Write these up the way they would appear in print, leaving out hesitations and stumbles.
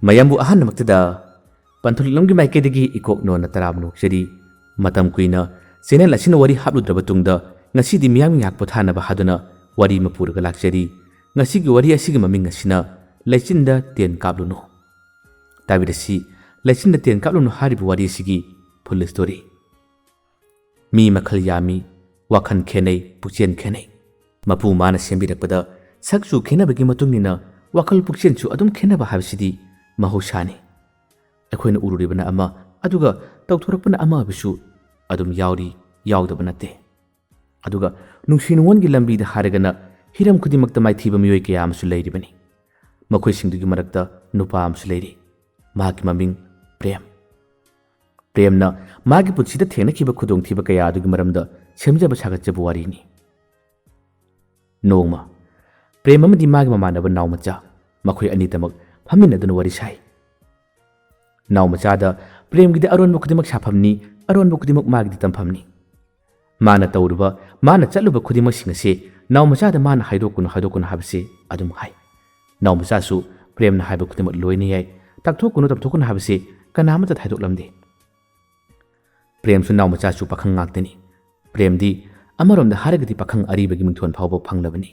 mayambu ahan namaktada panthulilomgi maikedagi ikok no na tarabnu seri matam kuina channel asina wari hapludraba tungda ngasidi miyang yak pothana ba haduna wari mapurga lakchari ngasigi wari asigi maming asina lechinda ten kabluno tabirasi lechinda ten kabluno haribu wari asigi full story mi makhal yami wakhan khenai puchen khenai mapu mana sembirakpada sakchu khenabagi matungina wakal puchen chu adum khenaba habsidi mahosani akoina ururibana ama aduga tawthorakpana ama bisu adum yauri yaudaba nate aduga nungsinwongi lambi da haragana hiram khudimakta maithiba miyoi kaya amsu leiribani makhoi singdugi marakta nupa amsu leiri magi maming premna magi putsida thengnakiba khudongthiba kaya adugi maramda semjaba sagatjaba warini nongma prem amadi magi mamanaba nawmacha makhoi ani tamak phaminaduna wari sai nawmacha da premgidi aronba khudimak safamni aronba khudimak magidi tamfamni mana tawruba mana chatluba khudimak singase nawmacha da mana haidokuna habse adum hai nawmacha su premna haiba khudimak loine yai takthokunu tamthokuna habse kanama ta haidoklamde prem su nawmacha su pakhang ngaktani premdi amarom da haragati pakhang aribagi mingthon phawba phanglabani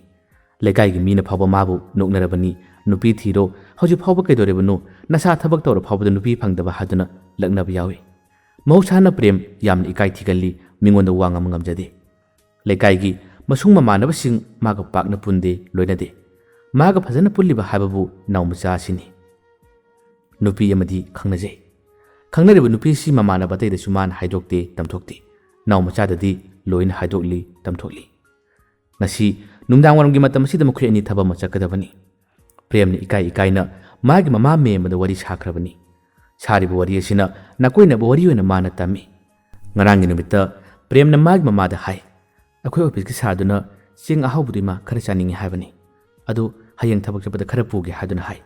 lekai gi mina phawba mabu noknarabani nupi thiro hoju phawba kaidorebanu nasa thabak tawra phawba nupi phangdaba haduna laknaba yawi mausana prem yamni ikai thigalli mingonda wangam ngamjade lekai gi masung mamanaba sing maga pakna punde loinade maga phajana pulliba hababu nawmacha sini nupi amadi khangnaje khangnariba nupi si mamanaba taida suman haidokte tamthokte nawmacha dadi loina haidokli tamthokli ngasi nungdang waramgi matam sida makhoi ani thaba machakadabani premni ikaina magi mama memada wari sakrabani sariba wari asina nakoina ba wari oina mana tami ngarangi numita premna magi mama da hai akhoi office ki saduna sing ahawbudi ma khara chaningi haibani adu hayeng thabak chapada khara pugi haduna hai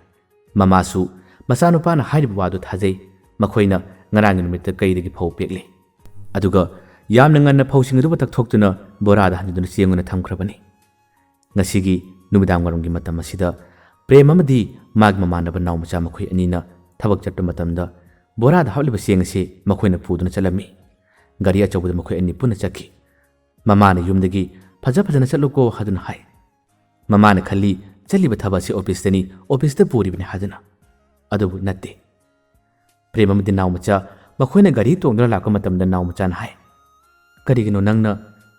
mama su masanu pana hairiba wadu thajai makhoina ngarangi numita kaidagi phau pekle aduga yamna nganna phawsing ruba tak thoktuna borada handuna sienguna thamkhrabani ngasigi numidang warumgi matam asida prem amadi mag mamanaba nawmacha makhoi anina thabak chatpa matamda borada hawliba siengase makhoina puduna chalami gari achawda makhoi ani puna chakhi mamana yumdagi phajana chatluko haduna hai mamana khali chaliba thaba si office ta puribani haduna adubu natte prem amadi nawmacha makhoina gari tongdra lakka matamda nawmacha na hai karigino nangna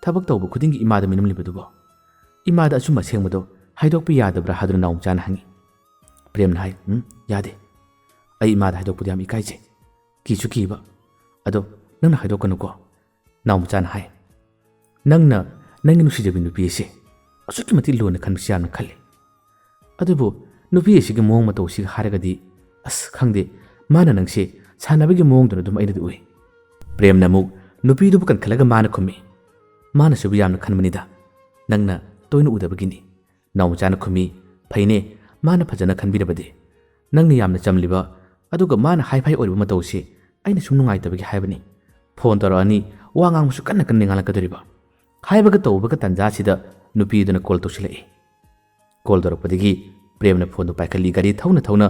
thabak tawbu khudingi imada minum libadubo imada asuma sengmado haidokpi yadabra haduna nawmchana hangi premna hai yade ai imada haidokpudi am ikaije kichu kiba ado nangna haidokanu ko nawmchana hai nangna nangi nusijabi nupi ese asuki mati lona khanbisi yamna khalle adubu nupi ese gi mong mato si haragadi as khangde mana nangse sanabagi mong dona dum aidadu ui premna muk nupi du bukan khalaga mana khumi mana subi yamna khanmanida nangna toina udabagini nawmachana khumi phaine mana phajana khanbirabade nangni yamna chamliba aduga mana haifai oiba matawse aina sum nungai tabagi haibani phone tarani wangang musu kanna ngala kadoriba haibaga tawbaga tanja sida nupi duna call tosilai call dorakpadigi premna phone paikali gari thauna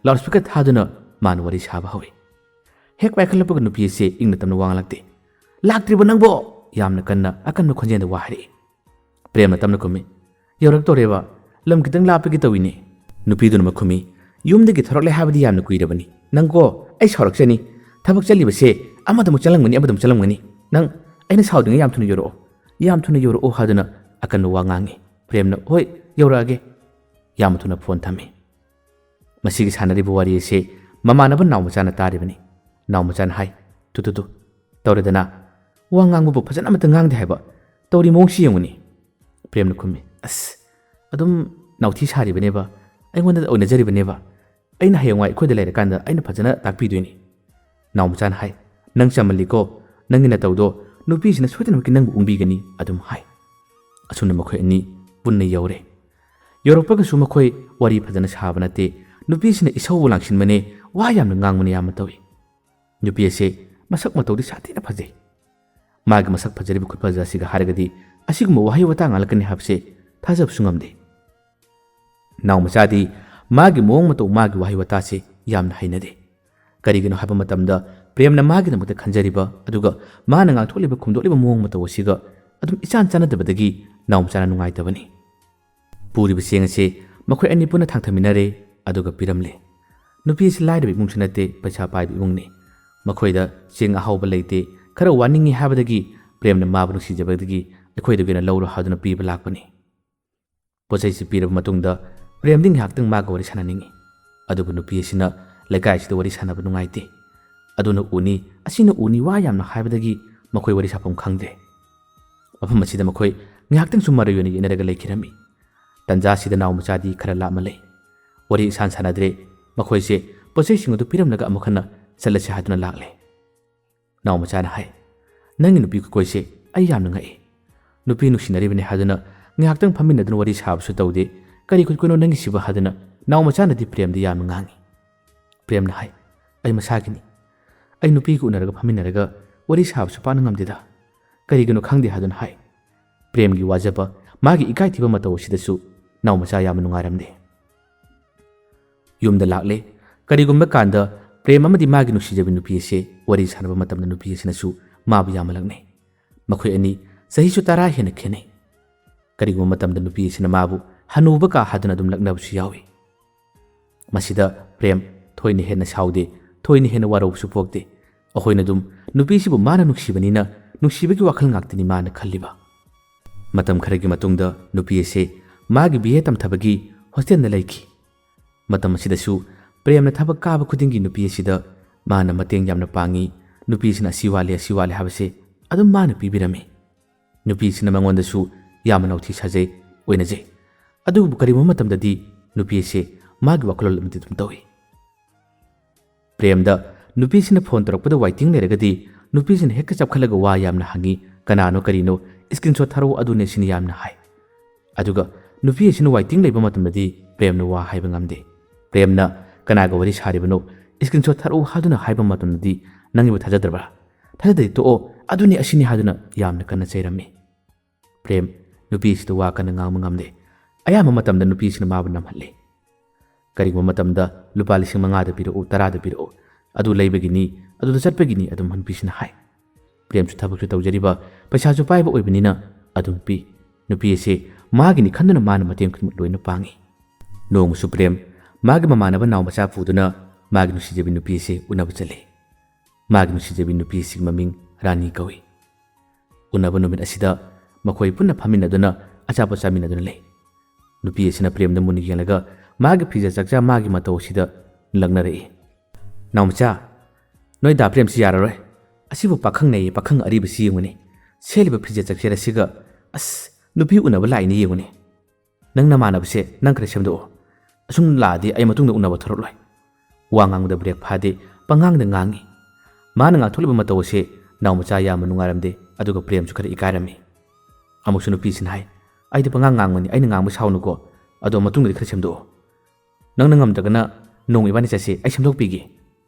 loudspeaker thaduna man wari saba hawi hek paikalapaga nupi se ingna tamna wangalakte laktriba nangbo yamna kanna akanna khonjenda wahari premna tamna khumi yorak toreba lam kitang lapagi tawine nupi duna makhumi yumdagi thorakle habadi yamna kuirabani nangko ai soraksani thabak chalibase amadam chalangmani nang aina saudinga yam thuna yoro haduna akanna wangangi premna hoi yorage yam thuna phone thami masigi sanari buwari se mamanaba nawmachana taribani nawmachana hai tu tawredana wangang bu phajana amata ngangde haiba tawri mongsi yenguni premna khumi as adum nauthi saribane ba aingonda oina jaribane ba aina hayengwai khoida leira kanda aina phajana takpidoini nawmachana hai nang chamali ko nangina tawdo nupi sina soitana ki nang ungbi gani adum hai asuna makhoi ani punna yore yoropaka su makhoi wari phajana sabana te nupi sina isau langsin mane wa yamna ngangmani yam tawi nupi ase masak matawdi satina phajai magi masak phajaribi khutphaja siga haragadi asiguma wahi wata ngalakani habse thajab sungamde nawmachadi magi mong mato magi wahi wata se ꯌꯥꯝꯅ ꯍꯩꯅꯗꯦ ꯀꯔꯤꯒꯤꯅꯣ ꯍꯥꯏꯕ ꯃꯇꯝꯗ ꯄ꯭ꯔꯦꯝꯅ ꯃꯥꯒꯤꯗꯃꯛꯇ ꯈꯟꯖꯔꯤꯕ ꯑꯗꯨꯒ ꯃꯥꯅ ꯉꯥꯡꯊꯣꯛꯂꯤꯕ ꯈꯨꯝꯗꯣꯛꯂꯤꯕ ꯃꯑꯣꯡ ꯃꯇꯧ ꯑꯁꯤꯒ ꯑꯗꯨꯝ ꯏꯆꯥꯟ ꯆꯥꯟꯅꯗꯕꯗꯒꯤ ꯅꯥꯎꯃꯆꯥꯅ ꯅꯨꯡꯉꯥꯏꯇꯕꯅꯤ ꯄꯨꯔꯤꯕ ꯆꯦꯡ ꯑꯁꯤ ꯃꯈꯣꯏ ꯑꯅꯤ ꯄꯨꯟꯅ ꯊꯥꯡꯊꯃꯤꯟꯅꯔꯦ ꯑꯗꯨꯒ ꯄꯤꯔꯝꯂꯦ ꯅꯨꯄꯤ ꯑꯁꯤ ꯂꯥꯏꯔꯕ ꯏꯃꯨꯡꯁꯨ ꯅꯠꯇꯦ ꯄꯩꯁꯥ ꯄꯥꯏꯕ ꯏꯃꯨꯡꯅꯤ ꯃꯈꯣꯏꯗ ꯆꯦꯡ ꯑꯍꯥꯎꯕ ꯂꯩꯇꯦ ꯈꯔ ꯋꯥꯅꯤꯡꯉꯤ ꯍꯥꯏꯕꯗꯒꯤ ꯄ꯭ꯔꯦꯝꯅ ꯃꯥꯕꯨ ꯅꯨꯡꯁꯤꯖꯕꯗꯒꯤ ꯑꯩꯈꯣꯏꯗꯒꯤꯅ ꯂꯧꯔꯣ ꯍꯥꯏꯗꯨꯅ ꯄꯤꯕ ꯂꯥꯛꯄꯅꯤ ꯄꯣꯠꯆꯩꯁꯤ ꯄꯤꯔꯕ ꯃꯇꯨꯡꯗ ꯄ꯭ꯔꯦꯝꯗꯤ ꯉꯥꯏꯍꯥꯛꯇꯪ ꯃꯥꯒ ꯋꯥꯔꯤ ꯁꯥꯟꯅꯅꯤꯡꯉꯤ ꯑꯗꯨꯕꯨ ꯅꯨꯄꯤ ꯑꯁꯤꯅ ꯂꯩꯀꯥꯏꯁꯤꯗ ꯋꯥꯔꯤ ꯁꯥꯟꯅꯕ ꯅꯨꯡꯉꯥꯏꯇꯦ ꯑꯗꯨꯅ ꯎꯅꯤ ꯑꯁꯤꯅ ꯎꯅꯤ ꯋꯥ ꯌꯥꯝꯅ ꯍꯥꯏꯕꯗꯒꯤ ꯃꯈꯣꯏ ꯋꯥꯔꯤ ꯁꯥꯐꯝ ꯈꯪꯗ꯭ꯔꯦ ꯃꯐꯝ ꯑꯁꯤꯗ ꯃꯈꯣꯏ ꯉꯥꯏꯍꯥꯛꯇꯪꯁꯨ ꯃꯔꯩ ꯑꯣꯏꯅ ꯌꯦꯠꯅꯔꯒ ꯂꯩꯈꯤꯔꯝꯃꯤ ꯇꯟꯖꯥꯁꯤꯗ ꯅꯥꯎꯃꯆꯥꯗꯤ ꯈꯔ ꯂꯥꯞꯅ ꯂꯩ ꯋꯥꯔꯤ ꯏꯁꯥꯟ ꯁꯥꯟꯅꯗ꯭ꯔꯦ ꯃꯈꯣꯏꯁꯦ ꯄꯣꯠꯆꯩꯁꯤꯡ ꯑꯗꯨ ꯄꯤꯔꯝꯂꯒ ꯑꯃꯨꯛ ꯍꯟꯅ ꯆꯠꯂꯁꯤ ꯍꯥꯏꯗꯨꯅ ꯂꯥꯛꯂꯦ ꯅꯥꯎꯃꯆꯥꯅ ꯍꯥꯏ ꯅꯪꯒꯤ ꯅꯨꯄꯤ ꯈꯨꯀꯣꯏꯁꯦ ꯑꯩ ꯌꯥꯝꯅ ꯉꯛꯏ ꯅꯨꯄꯤ ꯅꯨꯡꯁꯤꯅꯔꯤꯕꯅꯤ ꯍꯥꯏꯗꯨꯅ ꯉꯥꯏꯍꯥꯛꯇꯪ ꯐꯝꯃꯤꯟꯅꯗꯨꯅ ꯋꯥꯔꯤ ꯁꯥꯕꯁꯨ ꯇꯧꯗꯦ ꯀꯔꯤ ꯈꯨꯠꯀꯣꯏꯅꯣ ꯅꯪꯒꯤꯁꯤꯕ ꯍꯥꯏꯗꯨꯅ ꯅꯥꯎꯃꯆꯥꯅꯗꯤ ꯄ꯭ꯔꯦꯝꯗ ꯌꯥꯝꯅ ꯉꯥꯡꯉꯤ ꯄ꯭ꯔꯦꯝꯅ ꯍꯥꯏ ꯑꯩ ꯃꯁꯥꯒꯤꯅꯤ ꯑꯩ ꯅꯨꯄꯤꯒ ꯎꯅꯔꯒ ꯐꯝꯃꯤꯟꯅꯔꯒ ꯋꯥꯔꯤ ꯁꯥꯕꯁꯨ ꯄꯥꯛꯅ ꯉꯝꯗꯦꯗ ꯀꯔꯤꯒꯤꯅꯣ ꯈꯪꯗꯦ ꯍꯥꯏꯗꯨꯅ ꯍꯥꯏ ꯄ꯭ꯔꯦꯝꯒꯤ ꯋꯥꯖꯕ ꯃꯥꯒꯤ ꯏꯀꯥꯏꯊꯤꯕ ꯃꯇꯧ ꯑꯁꯤꯗꯁꯨ ꯅꯥꯎꯃꯆꯥ ꯌꯥꯝꯅ ꯅꯨꯡꯉꯥꯏꯔꯝꯗꯦ ꯌꯨꯝꯗ ꯂꯥꯛꯂꯦ ꯀꯔꯤꯒꯨꯝꯕ ꯀꯥꯟꯗ ꯄ꯭ꯔꯦꯝ ꯑꯃꯗꯤ ꯃꯥꯒꯤ ꯅꯨꯡꯁꯤꯖꯕꯤ ꯅꯨꯄꯤ ꯑꯁꯤ ꯋꯥꯔꯤ ꯁꯥꯟꯅꯕ ꯃꯇꯝꯗ ꯅꯨꯄꯤ ꯑꯁꯤꯅꯁꯨ ꯃꯥꯕꯨ ꯌꯥꯝꯅ ꯂꯛꯅꯩ ꯃꯈꯣꯏ ꯑꯅꯤ ꯆꯍꯤꯁꯨ 10 ꯍꯦꯟꯅ ꯈꯦꯠꯅꯩ ꯀꯔꯤꯒꯨꯝꯕ ꯃꯇꯝꯗ ꯅꯨꯄꯤ ꯑꯁꯤꯅ ꯃꯥꯕꯨ ꯍꯅꯨꯕ ꯀꯥ ꯍꯥꯏꯗꯨꯅ ꯑꯗꯨꯝ ꯂꯛꯅꯕꯁꯨ ꯌꯥꯎꯏ ꯃꯁꯤꯗ ꯄ꯭ꯔꯦꯝ ꯊꯣꯏꯅ ꯍꯦꯟꯅ ꯁꯥꯎꯗꯦ ꯊꯣꯏꯅ ꯍꯦꯟꯅ ꯋꯥꯔꯧꯕꯁꯨ ꯄꯣꯛꯇꯦ ꯑꯩꯈꯣꯏꯅ ꯑꯗꯨꯝ ꯅꯨꯄꯤꯁꯤꯕꯨ ꯃꯥꯅ ꯅꯨꯡꯁꯤꯕꯅꯤꯅ ꯅꯨꯡꯁꯤꯕꯒꯤ ꯋꯥꯈꯜ ꯉꯥꯛꯇꯅꯤ ꯃꯥꯅ ꯈꯜꯂꯤꯕ ꯃꯇꯝ ꯈꯔꯒꯤ ꯃꯇꯨꯡꯗ ꯅꯨꯄꯤ ꯑꯁꯤ ꯃꯥꯒꯤ BA ꯇꯝꯊꯕꯒꯤ ꯍꯣꯁꯇꯦꯜꯗ ꯂꯩꯈꯤ ꯃꯇꯝ ꯑꯁꯤꯗꯁꯨ ꯄ꯭ꯔꯦꯝꯅ ꯊꯕꯛ ꯀꯥꯕ ꯈꯨꯗꯤꯡꯒꯤ ꯅꯨꯄꯤ ꯑꯁꯤꯗ ꯃꯥꯅ ꯃꯇꯦꯡ ꯌꯥꯝꯅ ꯄꯥꯡꯉꯤ ꯅꯨꯄꯤꯁꯤꯅ ꯑꯁꯤ ꯋꯥꯠꯂꯦ ꯍꯥꯏꯕꯁꯦ ꯑꯗꯨꯝ ꯃꯥꯅ ꯄꯤꯕꯤꯔꯝꯃꯤ ꯅꯨꯄꯤꯁꯤꯅ ꯃꯉꯣꯟꯗꯁꯨ ꯌꯥꯝꯅ ꯅꯧꯊꯤ ꯁꯥꯖꯩ ꯑꯣꯏꯅꯖꯩ ꯑꯗꯨꯕꯨ ꯀꯔꯤꯒꯨꯝꯕ ꯃꯇꯝꯗꯗꯤ ꯅꯨꯄꯤ ꯑꯁꯤ ꯃꯥꯒꯤ ꯋꯥꯈꯜꯂꯣꯟ ꯑꯃꯗꯤ ꯑꯗꯨꯝ ꯇꯧꯏ ꯄ꯭ꯔꯦꯝꯗ ꯅꯨꯄꯤꯁꯤꯅ ꯐꯣꯟ ꯇꯧꯔꯛꯄꯗ ꯋꯥꯏꯇꯤꯡ ꯂꯩꯔꯒꯗꯤ ꯅꯨꯄꯤꯁꯤꯅ ꯍꯦꯛꯇ ꯆꯞꯈꯠꯂꯒ ꯋꯥ ꯌꯥꯝꯅ ꯍꯪꯉꯤ ꯀꯅꯥꯅꯣ ꯀꯔꯤꯅꯣ ꯁ꯭ꯀ꯭ꯔꯤꯟꯁꯣꯠ ꯊꯥꯔꯛꯎ ꯑꯗꯨꯅꯦ ꯁꯤꯅ ꯌꯥꯝꯅ ꯍꯥꯏ ꯑꯗꯨꯒ ꯅꯨꯄꯤ ꯑꯁꯤꯅ ꯋꯥꯏꯇꯤꯡ ꯂꯩꯕ ꯃꯇꯝꯗꯗꯤ ꯄ꯭ꯔꯦꯝꯅ ꯋꯥ ꯍꯥꯏꯕ ꯉꯝꯗꯦ ꯄ꯭ꯔꯦꯝꯅ ꯀꯅꯥꯒ ꯋꯥꯔꯤ ꯁꯥꯔꯤꯕꯅꯣ ꯁ꯭ꯀ꯭ꯔꯤꯟꯁꯣꯠ ꯊꯥꯔꯛꯎ ꯍꯥꯏꯗꯨꯅ ꯍꯥꯏꯕ ꯃꯇꯝꯗꯗꯤ ꯅꯪꯒꯤꯕꯨ ꯊꯥꯖꯗ꯭ꯔꯕ꯭ꯔꯥ ꯊꯥꯖꯗ꯭ꯔꯗꯤ ꯇꯣꯛꯑꯣ ꯑꯗꯨꯅꯤ ꯑꯁꯤꯅꯤ ꯍꯥꯏꯗꯨꯅ ꯌꯥꯝꯅ ꯀꯟꯅ ꯆꯩꯔꯝꯃꯤ ꯄ꯭ꯔꯦꯝ ꯅꯨꯄꯤꯁꯤꯗ ꯋꯥ ꯀꯟꯅ ꯉꯥꯡꯕ ꯉꯝꯗꯦ ꯑꯌꯥꯝꯕ ꯃꯇꯝꯗ ꯅꯨꯄꯤꯁꯤꯅ ꯃꯥꯕꯨ ꯅꯝꯍꯜꯂꯤ ꯀꯔꯤꯒꯨꯝꯕ ꯃꯇꯝꯗ ꯂꯨꯄꯥ 5,000 ꯄꯤꯔꯛꯎ 10 ꯄꯤꯔꯛꯎ ꯑꯗꯨ ꯂꯩꯕꯒꯤꯅꯤ ꯑꯗꯨꯗ ꯆꯠꯄꯒꯤꯅꯤ ꯑꯗꯨꯝ ꯅꯨꯄꯤꯁꯤꯅ ꯍꯥꯏ ꯄ꯭ꯔꯦꯝꯁꯨ ꯊꯕꯛꯁꯨ ꯇꯧꯖꯔꯤꯕ ꯄꯩꯁꯥꯁꯨ ꯄꯥꯏꯕ ꯑꯣꯏꯕꯅꯤꯅ ꯑꯗꯨꯝ ꯄꯤ ꯅꯨꯄꯤ ꯑꯁꯤ ꯃꯥꯒꯤꯅꯤ ꯈꯟꯗꯨꯅ ꯃꯥꯅ ꯃꯇꯦꯡ ꯈꯨꯗꯤꯡꯃꯛ ꯂꯣꯏꯅ ꯄꯥꯡꯉꯤ ꯅꯣꯡꯃꯁꯨ ꯄ꯭ꯔꯦꯝ ꯃꯥꯒꯤ ꯃꯃꯥꯟꯅꯕ ꯅꯥꯎꯃꯆꯥ ꯄꯨꯗꯨꯅ ꯃꯥꯒꯤ ꯅꯨꯡꯁꯤꯖꯕꯤ ꯅꯨꯄꯤ ꯑꯁꯤ ꯎꯅꯕ ꯆꯠꯂꯤ ꯃꯥꯒꯤ ꯅꯨꯡꯁꯤꯖꯕꯤ ꯅꯨꯄꯤ ꯑꯁꯤꯒꯤ ꯃꯃꯤꯡ ꯔꯥꯅꯤ ꯀꯧꯏ ꯎꯅꯕ ꯅꯨꯃꯤꯠ ꯑꯁꯤꯗ ꯃꯈꯣꯏ ꯄꯨꯟꯅ ꯐꯝꯃꯤꯟꯅꯗꯨꯅ ꯑꯆꯥꯄꯣꯠ ꯆꯥꯃꯤꯟꯅꯗꯨꯅ ꯂꯩ ꯅꯨꯄꯤ ꯑꯁꯤꯅ ꯄ꯭ꯔꯦꯝꯗ ꯃꯨꯟꯅ ꯌꯦꯡꯂꯒ ꯃꯥꯒꯤ ꯐꯤꯖꯦꯠ ꯆꯥꯛꯆꯥ ꯃꯥꯒꯤ ꯃꯇꯧ ꯑꯁꯤꯗ ꯂꯛꯅꯔꯛꯏ ꯅꯥꯎꯃꯆꯥ ꯅꯣꯏ ꯗꯥ ꯄ꯭ꯔꯦꯝꯁꯤ ꯌꯥꯔꯔꯣꯏ ꯑꯁꯤꯕꯨ ꯄꯥꯈꯪꯅꯩꯌꯦ ꯄꯥꯈꯪ ꯑꯔꯤꯕꯁꯤ ꯌꯦꯡꯉꯨꯅꯦ ꯁꯦꯠꯂꯤꯕ ꯐꯤꯖꯦꯠ ꯆꯥꯛꯆꯦꯠ ꯑꯁꯤꯒ ꯑꯁ ꯅꯨꯄꯤ ꯎꯅꯕ ꯂꯥꯛꯏꯅꯤ ꯌꯦꯡꯉꯨꯅꯦ ꯅꯪ ꯅꯃꯥꯟꯅꯕꯁꯦ ꯅꯪ ꯈꯔ ꯁꯦꯝꯗꯣꯛꯑꯣ ꯑꯁꯨꯝ ꯂꯥꯛꯑꯗꯤ ꯑꯩ ꯃꯇꯨꯡꯗ ꯎꯅꯕ ꯊꯣꯔꯛꯂꯣꯏ ꯋꯥ ꯉꯥꯡꯕꯗ ꯕ꯭ꯔꯦꯛ ꯐꯥꯗꯦ ꯄꯉꯥꯡꯗ ꯉꯥꯡꯉꯤ ꯃꯥꯅ ꯉꯥꯡꯊꯣꯛꯂꯤꯕ ꯃꯇꯧ ꯑꯁꯤ ꯅꯥꯎꯃꯆꯥ ꯌꯥꯝꯅ ꯅꯨꯡꯉꯥꯏꯔꯝꯗꯦ ꯑꯗꯨꯒ ꯄ꯭ꯔꯦꯝꯁꯨ ꯈꯔ ꯏꯀꯥꯏꯔꯝꯃꯤ ꯑꯃꯨꯛꯁꯨ ꯅꯨꯄꯤꯁꯤꯅ ꯍꯥꯏ ꯑꯩꯗꯤ ꯄꯉꯥꯡ ꯉꯥꯡꯕꯅꯤ ꯑꯩꯅ ꯉꯥꯡꯕ ꯁꯥꯎꯅꯨꯀꯣ ꯑꯗꯣ ꯃꯇꯨꯡꯗꯗꯤ ꯈꯔ ꯁꯦꯝꯗꯣꯛꯑꯣ ꯅꯪꯅ ꯉꯝꯗ꯭ꯔꯒꯅ ꯅꯣꯡꯃ ꯏꯕꯥꯅꯤ ꯆꯠꯁꯤ ꯑꯩ ꯁꯦꯝꯗꯣꯛꯄꯤꯒꯦ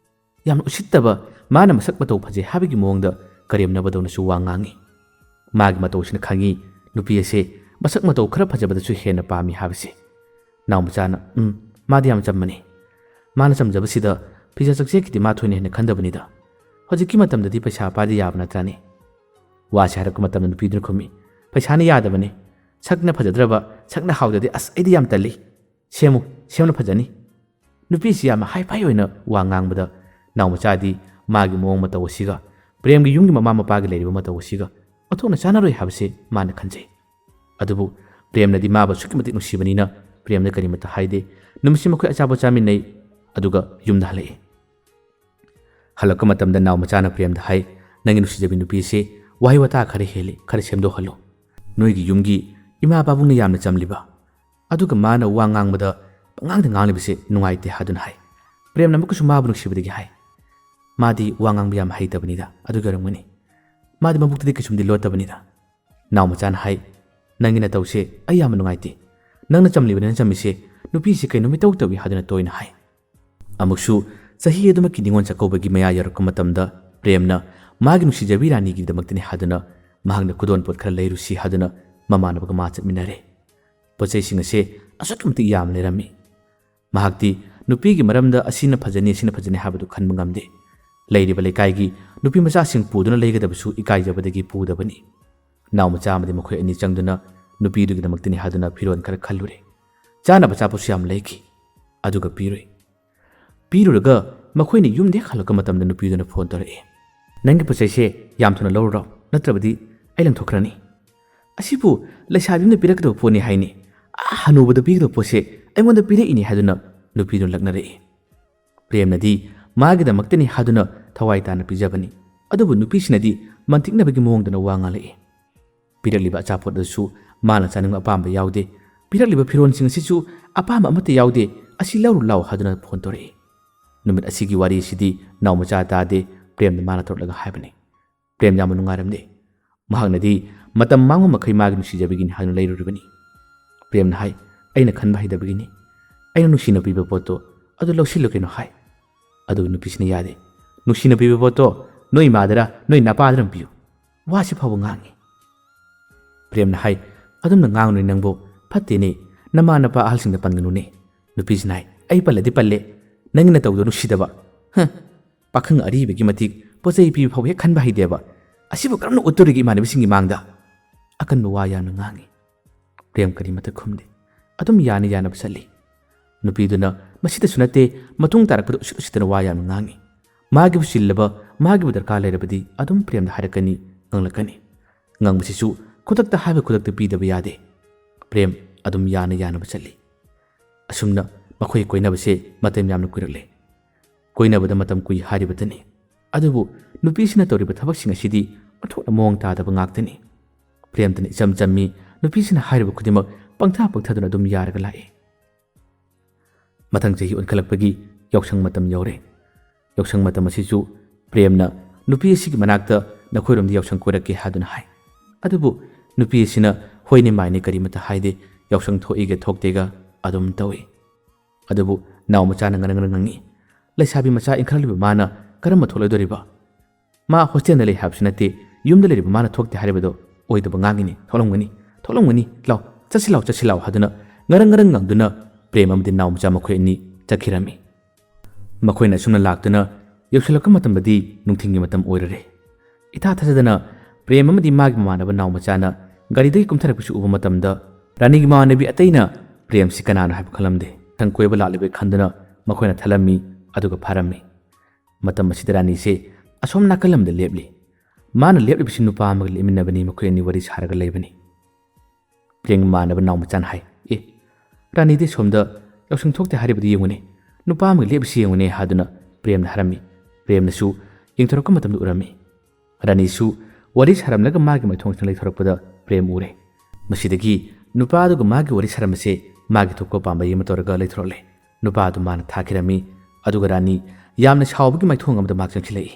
ꯌꯥꯝꯅ ꯎꯁꯤꯠꯇꯕ ꯃꯥꯅ ꯃꯁꯛ ꯃꯇꯧ ꯐꯖꯩ ꯍꯥꯏꯕꯒꯤ ꯃꯑꯣꯡꯗ ꯀꯔꯦꯝꯅꯕꯗꯧꯅꯁꯨ ꯋꯥ ꯉꯥꯡꯉꯤ ꯃꯥꯒꯤ ꯃꯇꯧꯁꯤꯅ ꯈꯪꯉꯤ ꯅꯨꯄꯤ ꯑꯁꯤ ꯃꯁꯛ ꯃꯇꯧ ꯈꯔ ꯐꯖꯕꯗꯁꯨ ꯍꯦꯟꯅ ꯄꯥꯝꯃꯤ ꯍꯥꯏꯕꯁꯤ ꯅꯥꯎꯃꯆꯥꯅ ꯃꯥꯗꯤ ꯌꯥꯝ ꯆꯝꯕꯅꯤ ꯃꯥꯅ ꯆꯝꯖꯕꯁꯤꯗ ꯐꯤꯖꯦꯠ ꯆꯥꯛꯆꯦꯠꯀꯤꯗꯤ ꯃꯥ ꯊꯣꯏꯅ ꯍꯦꯟꯅ ꯈꯟꯗꯕꯅꯤꯗ ꯍꯧꯖꯤꯛꯀꯤ ꯃꯇꯝꯗꯗꯤ ꯄꯩꯁꯥ ꯄꯥꯏꯗꯤ ꯌꯥꯕ ꯅꯠꯇ꯭ꯔꯥꯅꯤ ꯋꯥꯁꯦ ꯍꯥꯏꯔꯛꯄ ꯃꯇꯝꯗ ꯅꯨꯄꯤꯗꯨꯅ ꯈꯨꯝꯃꯤ ꯄꯩꯁꯥꯅ ꯌꯥꯗꯕꯅꯤ ꯁꯛꯅ ꯐꯖꯗ꯭ꯔꯕ ꯁꯛꯅ ꯍꯥꯎꯗ꯭ꯔꯗꯤ ꯑꯁ ꯑꯩꯗꯤ ꯌꯥꯝ ꯇꯜꯂꯤ ꯁꯦꯝꯅ ꯐꯖꯅꯤ ꯅꯨꯄꯤꯁꯤ ꯌꯥꯝꯅ ꯍꯥꯏꯐꯥꯏ ꯑꯣꯏꯅ ꯋꯥ ꯉꯥꯡꯕꯗ ꯅꯥꯎꯃꯆꯥꯗꯤ ꯃꯥꯒꯤ ꯃꯑꯣꯡ ꯃꯇꯧ ꯑꯁꯤꯒ ꯄ꯭ꯔꯦꯝꯒꯤ ꯌꯨꯝꯒꯤ ꯃꯃꯥ ꯃꯄꯥꯒꯤ ꯂꯩꯔꯤꯕ ꯃꯇꯧ ꯑꯁꯤꯒ ꯑꯣꯟꯊꯣꯛꯅ ꯆꯥꯟꯅꯔꯣꯏ ꯍꯥꯏꯕꯁꯤ ꯃꯥꯅ ꯈꯟꯖꯩ ꯑꯗꯨꯕꯨ ꯄ꯭ꯔꯦꯝꯅꯗꯤ ꯃꯥꯕꯨ ꯑꯁꯨꯛꯀꯤ ꯃꯇꯤꯛ ꯅꯨꯡꯁꯤꯕꯅꯤꯅ ꯄ꯭ꯔꯦꯝꯅ ꯀꯔꯤꯃꯠꯇ ꯍꯥꯏꯗꯦ ꯅꯨꯃꯤꯠꯁꯤ ꯃꯈꯣꯏ ꯑꯆꯥꯄꯣꯠ ꯆꯥꯃꯤꯟꯅꯩ ꯑꯗꯨꯒ ꯌꯨꯝꯗ ꯍꯜꯂꯛꯏ ꯍꯜꯂꯛꯄ ꯃꯇꯝꯗ ꯅꯥꯎꯃꯆꯥꯅ ꯄ꯭ꯔꯦꯝꯗ ꯍꯥꯏ ꯅꯪꯒꯤ ꯅꯨꯡꯁꯤꯖꯕꯤ ꯅꯨꯄꯤꯁꯤ ꯋꯥꯍꯩ ꯋꯥꯇꯥ ꯈꯔ ꯍꯦꯜꯂꯤ ꯈꯔ ꯁꯦꯝꯗꯣꯛꯍꯜꯂꯨ ꯅꯣꯏꯒꯤ ꯌꯨꯝꯒꯤ ꯏꯃꯥ ꯄꯥꯕꯨꯡꯅ ꯌꯥꯝꯅ ꯆꯝꯂꯤꯕ ꯑꯗꯨꯒ ꯃꯥꯅ ꯋꯥ ꯉꯥꯡꯕꯗ ꯄꯉꯥꯡꯗ ꯉꯥꯡꯂꯤꯕꯁꯤ ꯅꯨꯡꯉꯥꯏꯇꯦ ꯍꯥꯏꯗꯨꯅ ꯍꯥꯏ ꯄ꯭ꯔꯦꯝꯅ ꯑꯃꯨꯛꯀꯁꯨ ꯃꯥꯕꯨ ꯅꯨꯡꯁꯤꯕꯗꯒꯤ ꯍꯥꯏ ꯃꯥꯗꯤ ꯋꯥ ꯉꯥꯡꯕ ꯌꯥꯝ ꯍꯩꯇꯕꯅꯤꯗ ꯑꯗꯨꯒꯤ ꯑꯣꯏꯔꯝꯒꯅꯤ ꯃꯥꯗꯤ ꯃꯕꯨꯛꯇꯗꯤ ꯀꯩꯁꯨꯝꯗꯤ ꯂꯣꯠꯇꯕꯅꯤꯗ ꯅꯥꯎꯃꯆꯥꯅ ꯍꯥꯏ ꯅꯪꯒꯤ ꯅꯇꯧꯁꯦ ꯑꯩ ꯌꯥꯝꯅ ꯅꯨꯡꯉꯥꯏꯇꯦ ꯅꯪꯅ ꯆꯝꯂꯤꯕꯅꯤꯅ ꯆꯝꯃꯤꯁꯦ ꯅꯨꯄꯤꯁꯤ ꯀꯩꯅꯣ ꯃꯤꯇꯧ ꯇꯧꯏ ꯍꯥꯏꯗꯨꯅ ꯇꯣꯏꯅ ꯍꯥꯏ ꯑꯃꯨꯛꯁꯨ ꯆꯍꯤ ꯑꯗꯨꯃꯛꯀꯤ ꯅꯤꯉꯣꯜ ꯆꯥꯛꯀꯧꯕꯒꯤ ꯃꯌꯥ ꯌꯧꯔꯛꯄ ꯃꯇꯝꯗ ꯄ꯭ꯔꯦꯝꯅ ꯃꯥꯒꯤ ꯅꯨꯡꯁꯤꯖꯕꯤ ꯔꯥꯅꯤꯒꯤꯗꯃꯛꯇꯅꯤ ꯍꯥꯏꯗꯨꯅ ꯃꯍꯥꯛꯅ ꯈꯨꯗꯣꯜꯄꯣꯠ ꯈꯔ ꯂꯩꯔꯨꯁꯤ ꯍꯥꯏꯗꯨꯅ ꯃꯃꯥꯟꯅꯕꯒ ꯃꯥ ꯆꯠꯃꯤꯟꯅꯔꯦ ꯄꯣꯠꯆꯩꯁꯤꯡ ꯑꯁꯤ ꯑꯁꯨꯛꯀꯤ ꯃꯇꯤꯛ ꯌꯥꯝꯅ ꯂꯩꯔꯝꯃꯤ ꯃꯍꯥꯛꯇꯤ नुपीगी मरमदा असिना फजनी हाबदु खनबा ngamde लेरिबा लेकाइगी नुपी मचासिंग पुदुना लेगदबसु इकाइजबदगी पुदबनी नाव मचा अमदि मखोय अनि चंगदुना नुपीदुगिदमक्तनि हादुना फिरोन खर खल्लुरे चाना बचापुसु याम लेखि अदुगा पीरुरगा मखोयनि युमदे खलक मतमदा नुपीदुना फोन तोरए नंगे पुसैसे याम थुना लौरो नत्रबदि ऐलं थोखरानी असिबु लैसाबिनो पिरकदो फोनी हाइनी हनुबदो पिगदो पोसे ऐंगोंदा पिरइनि हादुना नुपीदुना लग्नरे प्रेमनदी मागिदमक्तनि हादुना थवाई ताना पिजबनी अदुबु नुपीसिनदी मंतिकनबगी मोंगदना वांगाले पिरलिबा अचापोदसु माना चानिंग अपाम्बा याउदे पिरलिबा फिरोनसिंग सिसु अपाम्बा अमते याउदे असि लौरु लाउ हादुना फोन तोरे नुमित असिगी वारी सिदी नावमचा तादे प्रेमना माना तोरलगा हायबनी प्रेम याम नुंगारमदे महागनदी मतम मांगो मखै मागी नुसिजबगिनि हादुना लैरुरबनी प्रेमना हाय ऐना खनबा हाइदबगिनि ऐना नुसिना पिबा पोतो अदु लौसिलो केनो हाय अदु नुपिसिना यादे नुसिना पिबा पोतो नोई मादरा नोई नापादरम पियु वासि फावो ngangi प्रेमना हाय अदुमना ngangnoi नंगबो फत्तेने नमा नपा अहलसिंगदा पनगनुने नुपिसिना हाय ऐ पल्लदि पल्ले नंगिना तौदो नुसिदबा पाखंग अरिबगी मतिक पोचै पि फाव हे खनबा हाइदेबा असिबु करमना उत्तोरिगी मानबसिंगी मांगदा अकनबा वा यामना ngangi प्रेम करी मत खुमदे अदुम यानी याना बसली नुपीदुना मसिदा सुनते मतुंग तारकपदो उसितना वा यामना ngangi मागी बुसिल्लबा मागी दरकार लेरबदी अदुम प्रेमदा हारकनी nganglakani ngangbसिसु खुदक्ता हाबे खुदक्ता पीदबा यादे प्रेम अदुम याना बसली असुमना मखोय कोइनबसे मतम यामना कुइरले कोइनबदा मतम कुइ हारिबतनी अदुबु नुपीसिना तौरिबा थबकसिंग असिदी अथोना मोंग तादबा ngaktani प्रेमतनी चमचम्मी नुपीसिना हारिबा खुदिमक पंगथा अदुम यारगा लाए मथंग चही उनखलकपगी यौसंग मतम यौरे यौसंग मतम असिसु प्रेमना नुपी असिगी मनाक्ता नखोइरोमदि यौसंग कोइरके हादुना हाय अदुबु नुपी असिना होइने माइने करिमता हाइदे यौसंग थोइगे थोक्तेगा अदुम तौए अदुबु नाव मचाना ngani लैसाबी मचा इंखरलिबा माना करम थोलैदोरिबा मा हॉस्टेल ले हाबसिनते युमदा लेरिबा माना थोक्ते हारिबदो ओइदबा ngangiनि थोलंगनि लाव चसिलाव हादुना ngरंग ngangduna प्रेम अमदि नाव मचा मखोय नि चखिरमी मखोयना सुमना लाक्तुना यौसलक मतमबदी नुंथिंगी मतम ओइररे इथा थजदना प्रेम अमदि मागी मानब नाव मचाना गारीदगी कुमथरकपसु उबा मतमदा रानीगी मानबी अतैना प्रेम सि कनानो हाब खलमदे थंकोयबा लालिबे खंदना मखोयना थलम्मी अदुगा फारम्मी मतम असिदा रानी से असोम नाकलमदे लेबली माना लेबलिबसि नुपा अमगा लेमिनबनी मखोयनि वरी सारगा लेबनी प्रेम मानब नाव मचान हाय ए रानी दे सोमदा यौसंग थोक्ते हारिबदि येंगुने नुपा अमगा लेबसि येंगुने हादुना प्रेमना हरम्मी प्रेमनसु यंगथरक मतमदु उरम्मी रानीसु वरी सारमलगा मागी मैथोंग लैथरकपदा प्रेम उरे मसिदगी नुपादुगा मागी वरी सारमसे मागी थोक्को पांबा येमा तोरगा लैथरले नुपादु माना थाखिरमी अदुगा रानी यामना सावबगी मैथोंग अमदा माग चंखिलै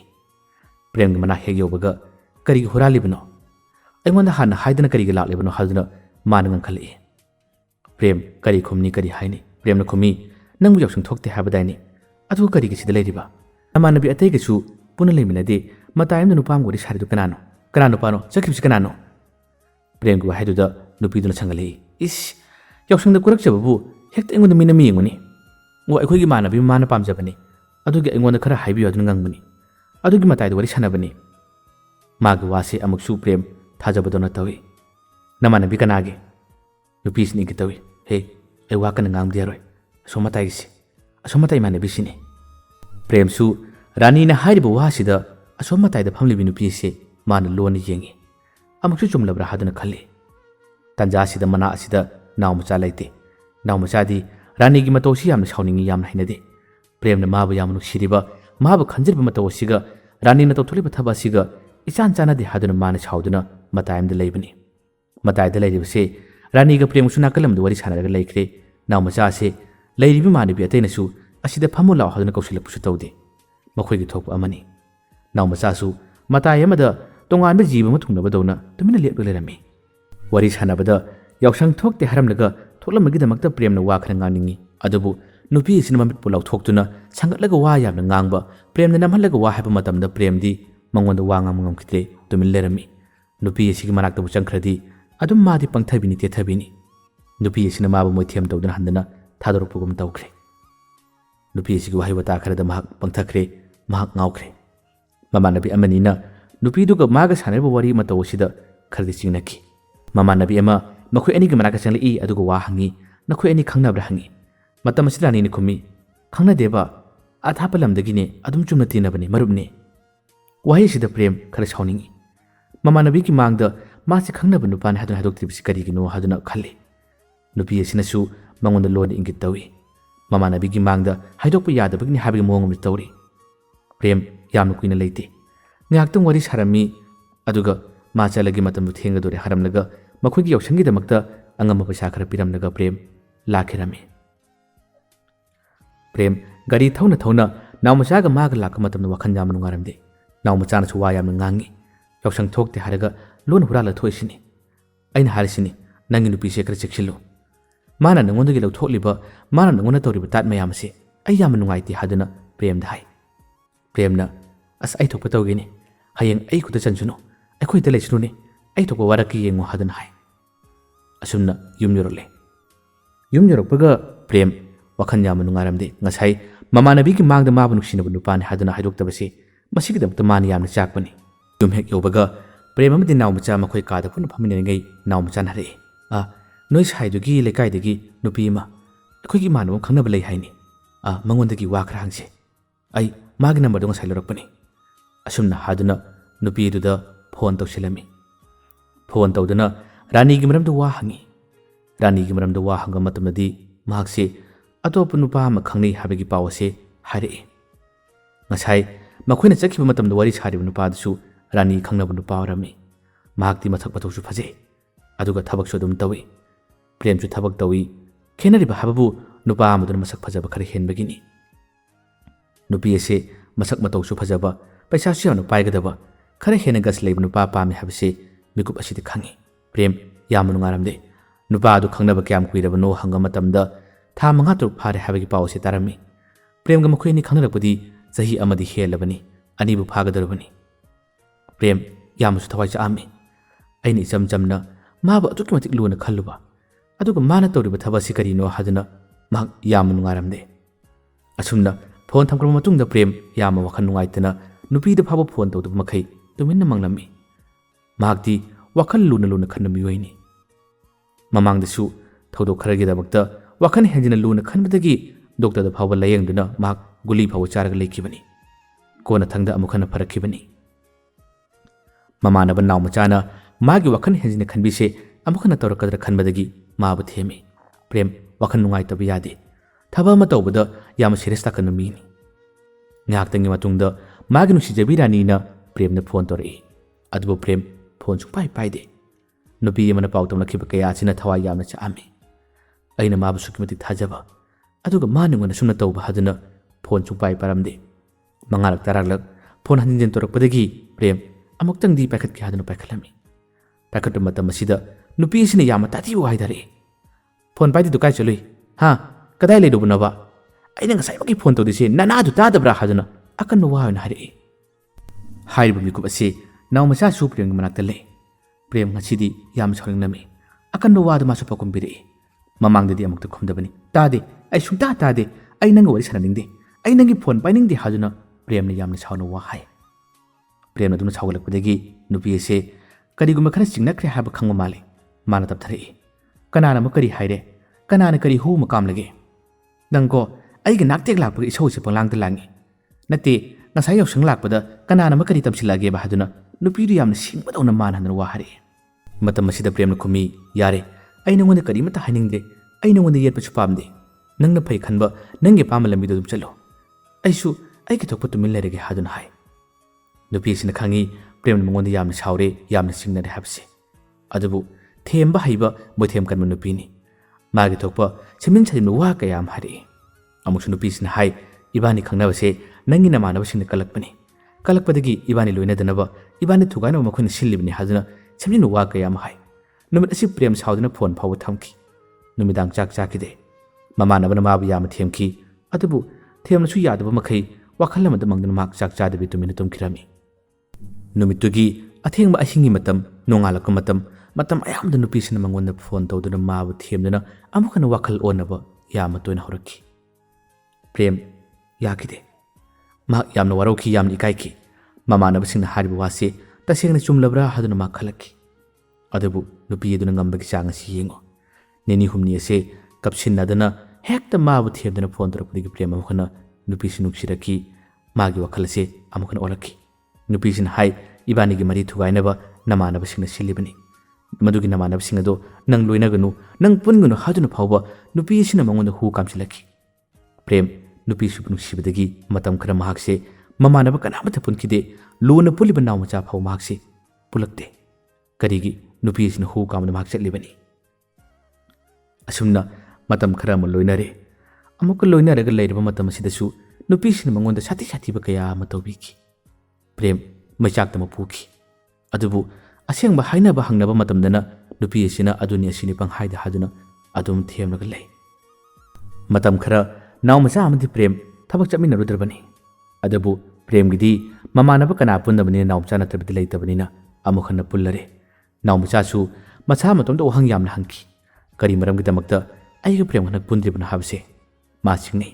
प्रेमगा मना हेग योबगा करिग हुरालिबनो अइंगोंदा हाना हाइदना करिग लाक्लेबनो हादुना माना ngangkhali प्रेम करी खुमनी करी हाइनी प्रेमना खुमी नंगु यौसंग थोक्ते हाबदाइनी अदु करिग सिदा लेरिबा अमानबी अतैगसु पुना लेमिनदे मतायमना नुपाम गोरी सारिदु कनानो पानो चखिबसि कनानो प्रेमगु हाइदुदा नुपीदुना संगले इस यौसंगदा कुरकचबबु हेक्ता अइंगोंदा मिनमी येंगुनी वो अखोइगी मानबी माना पामजबनी अदुगी अइंगोंदा खरा हाइबियो अदुना ngangबनी अदुगी मतायदु वरी सानबनी मागी वासे अमुकसु प्रेम थाजबदोना तवी नमानबी कनागे नुपीसिनी गे तवी हे ए वाकन ngangदियारोय असोमताई मानबीसिनी प्रेमसु रानीना हारिबा वासिदा असोमताइदा फमलिबि नुपीसे माना लोन येंगी अमुकसु चुमलब्रा हादुना खल्ली तंजासिदा मना असिदा नावमचा लैते नावमचादी रानीगी मतोसी यामना साउनिंगी यामना हाइनदे प्रेमना माबु यामनु सिरिबा माबु खंजिरबा मतोसिगा रानीना तौथुलिबा थबासिगा इचान चानादे हादुना माना साउदुना मतायमदा लैबनी मतायदा लैरिबसे रानीगा प्रेमसु नाकलमदा वरी सानरगा लैख्रे नावमचासे लैरिबि मानबी अतैनसु असिदा फमु लाव हादुना कौसिलपसु तौदे मखोइगी थोकपा अमनी नावमचासु मताय अमदा तोंगानबा जीव अमा थुंगनबदौना तुमिना लेपलग लेरम्मी वरी सानबदा यौसंग थोक्ते हारमलगा थोकलमगिदमक्ता प्रेमना वा खरा ngangningi अदुबु नुपी इसिना ममित पुलाव थोक्तुना संगतलगा वा यामना ngangba प्रेमना नमहलगा वा हाबा मतमदा प्रेमदी मंगोंदा वा ngam ngamkhite तुमिन लेरम्मी नुपी इसिगी मनाक्तबु चंखरदी अदुम मादी पंगथबिनी तेथबिनी नुपी इसिना माबु मोइथेम तौदना हंदना थादरपुगम तौख्रे नुपी असिगी वहाई वता खरदा महक पंगथखरे महक ngaukre mamanabi amanina nupi duga maga saneba wari matawsida khardi chingnaki mamanabi ama makhoi ani ga manaka changli aduga wa hangi nakhoi ani khangnabra hangi matam asida ni khumi khangna deba athapalamdagi ne adum chumna tinabani marubne wahi sida prem khara chawningi mamanabi ki mangda masi khangnaba nupan hadun hadok tribisi karigino haduna khalle nupi asina su mangonda lod ingit tawi mamanabi ki mangda haidokpa yadabagni habigi mongom tawri prem yamna kuina leite ngaktung wari sarami aduga ma chalagi matam thenga dore haramnaga makhogi yausangi damakta angama paisa khara piramnaga prem lakhirami prem gari thauna thauna nawmacha ga maga lakka matam wakhan yamnu ngaramde nawmacha na chuwa yamna ngangi yausang thokte haraga lon hurala thoisini aina harisini nangi nupi se kra chekhilu mana nangonda gi lawtholiba mana nangona tawriba tat mayam se ai yam nungaiti haduna prem dai premna as ai thokpa tawgini hayeng ai khuda chanchuno ai khoi te lechnu ne ai thokpa waraki yengo haduna hai asumna yumyorole yumyorokpaga prem wakhan yam nungaramde ngasai mamanabi ki mangda mabu nuksina bu nupan haduna haidoktabase masigi damta mani yamna chakpani yumhek yobaga prem amadi nawmacha makhoi kada pun phamine ngai nawmacha nare noi saidugi lekaidagi nupi ma akhoi gi manu khangnaba lei haini mangondagi wa khra hangse ai magi number dong sailorakpani asumna haduna nupi duda phone tawsilami phone tawduna rani gi maramda wa hangi rani gi maramda wa hanga matamadi mahakse atop nupa ma khangni habigi pawase hare ngasai makhoina chakhiba matamda wari sariba nupa dusu rani khangnaba nupa rami mahakti mathak patawsu phaje aduga thabak sodum tawi prem chu thabak tawi khenariba hababu nupa amaduna masak phajaba khare henbagini nupi ase masak matau su phajaba paisa su yanu paigadaba khare hena gas leibu nupa pami habse mikup asidi khangi prem yamunu ngaramde nupa adu khangnaba kyam kuiraba no hanga matamda tha manga tur phare habagi pawse tarami prem ga makhoi ni khangnarakpadi zahi amadi helabani ani bu phagadarbani prem yamusu thawai cha ami aini jamjamna mabu atukki matik luna khalluba aduga mana tawriba thabasi karino haduna mak yamunu ngaramde asumna phone thamkram matungda prem yama wakhan nungaitana nupi da phaba phone tawdu makhai tuminna manglami mahakti wakhan luna luna khanami yoini mamang dasu thodo kharagi da makta wakhan henjina luna khanbadagi doctor da phaba layengduna mak guli phawa charaga leikibani kona thangda amukhana pharakhibani mamana ban nawmachana magi wakhan henjina khanbise amukhana tawrakadra khanbadagi mabu themi prem wakhan nungaitabi yade thaba ma tawbada yama serious takana mini ngaktangi matungda magi nusi jabirani na prem na phone tori adubo prem phone chu pai pai de nupi yamana pautamna khiba kaya china thawa yamna cha ami aina mabu sukimati thajaba aduga manungona sumna tawba haduna phone chu pai paramde mangalak taraklak phone hanjin torakpadagi prem amuktang di pakhat ki haduna pakhalami pakhat matam masida nupi sina yama tati wa haidare phone pai di dukai chalui ha kadai le dubunaba aina ngasai maki phone tawdise nana du tadabra haduna akan wa na hari haibu mikub ase nawmacha su prem manakta le prem ngasidi yam chhoring nami akan wa da masu pakum bire mamang de amukta khumdabani tade ai sungta tade ai nang wari sanadingde ai nangi phone paining de haduna prem na yamna chawna wa hai prem na duna chawgalakpadagi nupi ase kariguma khara chingnakhre haba khangma male mana tapthare kanana ma kari haire kanana kari hu makam lage nangko ai ga naktek lakpa isau se panglang ta langi nate ngasai yausang lakpada kanana ma kari tamsilage ba haduna nupi du yamna singba dawna man hanna wa hare matam masida prem na khumi yare ai nangonda kari mata hainingde ai nangonda yetpa chu pamde nangna phai khanba nange pamalambi dum chalo aisu ai ki thokpa tumin lerege haduna hai nupi sina khangi prem na mangonda yamna chaure yamna singna de habse adubu themba haiba moithem kan nupi ni magi thokpa chemin chadim wa kayam hari amusu nupi sina hai ibani khangnaba se nangi namanaba singna kalakpani kalakpadagi ibani loina danaba ibani thugaina makhun sillibni haduna chemin wa kayam hai numit asi prem sauduna phone phaw thamki numidang chak chakide mamanaba na mabu yam themki adubu themna su yadaba makhai wakhalama da mangdana mak chak chadabi tumina tumkirami numitugi athengba ahingi matam nongalaka matam ayamda nupi sina mangonda phone tawduna mabu themduna amukhana wakhal onaba yama toina horaki prem ꯌꯥꯈꯤꯗꯦ ꯃꯍꯥꯛ ꯌꯥꯝꯅ ꯋꯥꯔꯧꯈꯤ ꯌꯥꯝꯅ ꯏꯀꯥꯏꯈꯤ ꯃꯃꯥꯟꯅꯕꯁꯤꯡꯅ ꯍꯥꯏꯔꯤꯕ ꯋꯥꯁꯤ ꯇꯁꯦꯡꯅ ꯆꯨꯝꯂꯕ꯭ꯔꯥ ꯍꯥꯏꯗꯨꯅ ꯃꯥ ꯈꯜꯂꯛꯈꯤ ꯑꯗꯨꯕꯨ ꯅꯨꯄꯤ ꯑꯗꯨꯅ ꯉꯝꯕꯒꯤ ꯆꯥꯡ ꯑꯁꯤ ꯌꯦꯡꯉꯨ ꯅꯤꯅꯤ ꯍꯨꯝꯅꯤ ꯑꯁꯤ ꯀꯞꯁꯤꯟꯅꯗꯅ ꯍꯦꯛꯇ ꯃꯥꯕꯨ ꯊꯦꯝꯗꯅ ꯐꯣꯟ ꯇꯧꯔꯛꯄꯗꯒꯤ ꯄ꯭ꯔꯦꯝ ꯑꯃꯨꯛ ꯅꯨꯄꯤꯁꯤ ꯅꯨꯡꯁꯤꯔꯛꯈꯤ ꯃꯥꯒꯤ ꯋꯥꯈꯜ ꯑꯁꯤ ꯑꯃꯨꯛ ꯑꯣꯜꯂꯛꯈꯤ ꯅꯨꯄꯤꯁꯤꯅ ꯍꯥꯏ ꯏꯕꯥꯅꯤꯒꯤ ꯃꯔꯤ ꯊꯨꯒꯥꯏꯅꯕ ꯅꯃꯥꯟꯅꯕꯁꯤꯡꯅ ꯁꯤꯜꯂꯤꯕꯅꯤ ꯃꯗꯨꯒꯤ ꯅꯃꯥꯟꯅꯕꯁꯤꯡ ꯑꯗꯣ ꯅꯪ ꯂꯣꯏꯅꯒꯅꯨ ꯅꯪ ꯄꯨꯟꯒꯅꯨ ꯍꯥꯏꯗꯨꯅ ꯐꯥꯎꯕ ꯅꯨꯄꯤ ꯑꯁꯤꯅ ꯃꯉꯣꯟꯗ ꯍꯨ ꯀꯥꯝꯁꯤꯜꯂꯛꯈꯤ ꯄ꯭ꯔꯦꯝ ꯅꯨꯄꯤꯁꯤꯕꯨ ꯅꯨꯡꯁꯤꯕꯗꯒꯤ ꯃꯇꯝ ꯈꯔ ꯃꯍꯥꯛꯁꯦ ꯃꯃꯥꯟꯅꯕ ꯀꯅꯥꯃꯠꯇ ꯄꯨꯟꯈꯤꯗꯦ ꯂꯨꯅ ꯄꯨꯜꯂꯤꯕ ꯅꯥꯎ ꯃꯆꯥ ꯐꯥꯎ ꯃꯍꯥꯛꯁꯦ ꯄꯨꯜꯂꯛꯇꯦ ꯀꯔꯤꯒꯤ ꯅꯨꯄꯤ ꯑꯁꯤꯅ ꯍꯨ ꯀꯥꯝꯗ ꯃꯍꯥꯛ ꯆꯠꯂꯤꯕꯅꯤ ꯑꯁꯨꯝꯅ ꯃꯇꯝ ꯈꯔ ꯑꯃ ꯂꯣꯏꯅꯔꯦ ꯑꯃꯨꯛꯀ ꯂꯣꯏꯅꯔꯒ ꯂꯩꯔꯤꯕ ꯃꯇꯝ ꯑꯁꯤꯗꯁꯨ ꯅꯨꯄꯤꯁꯤꯅ ꯃꯉꯣꯟꯗ ꯁꯥꯊꯤꯕ ꯀꯌꯥ ꯑꯃ ꯇꯧꯕꯤꯈꯤ ꯄ꯭ꯔꯦꯝ ꯃꯩꯆꯥꯛꯇ ꯄꯨꯈꯤ ꯑꯗꯨꯕꯨ ꯑꯁꯦꯡꯕ ꯍꯥꯏꯅꯕ ꯍꯪꯅꯕ ꯃꯇꯝꯗꯅ ꯅꯨꯄꯤ ꯑꯁꯤꯅ ꯑꯗꯨꯅꯤ ꯑꯁꯤꯅꯤ ꯄꯪꯍꯥꯏꯗ ꯍꯥꯏꯗꯨꯅ ꯑꯗꯨꯝ ꯊꯦꯝꯂꯒ ꯂꯩ ꯃꯇꯝ ꯈꯔ ꯅꯥꯎ ꯃꯆꯥ ꯑꯃꯗꯤ ꯄ꯭ꯔꯦꯝ ꯊꯕꯛ ꯆꯠꯃꯤꯟꯅꯔꯨꯗ꯭ꯔꯕꯅꯤ ꯑꯗꯨꯕꯨ ꯄ꯭ꯔꯦꯝꯒꯤꯗꯤ ꯃꯃꯥꯟꯅꯕ ꯀꯅꯥ ꯄꯨꯟꯗꯕꯅꯤꯅ ꯅꯥꯎ ꯃꯆꯥ ꯅꯠꯇ꯭ꯔꯕꯗꯤ ꯂꯩꯇꯕꯅꯤꯅ ꯑꯃꯨꯛ ꯍꯟꯅ ꯄꯨꯜꯂꯔꯦ ꯅꯥꯎ ꯃꯆꯥꯁꯨ ꯃꯁꯥ ꯃꯇꯣꯝꯇ ꯋꯥꯍꯪ ꯌꯥꯝꯅ ꯍꯪꯈꯤ ꯀꯔꯤ ꯃꯔꯝꯒꯤꯗꯃꯛꯇ ꯑꯩꯒ ꯄ꯭ꯔꯦꯝ ꯍꯟꯗꯛ ꯄꯨꯟꯗ꯭ꯔꯤꯕꯅꯣ ꯍꯥꯏꯕꯁꯦ ꯃꯥ ꯆꯤꯡꯅꯩ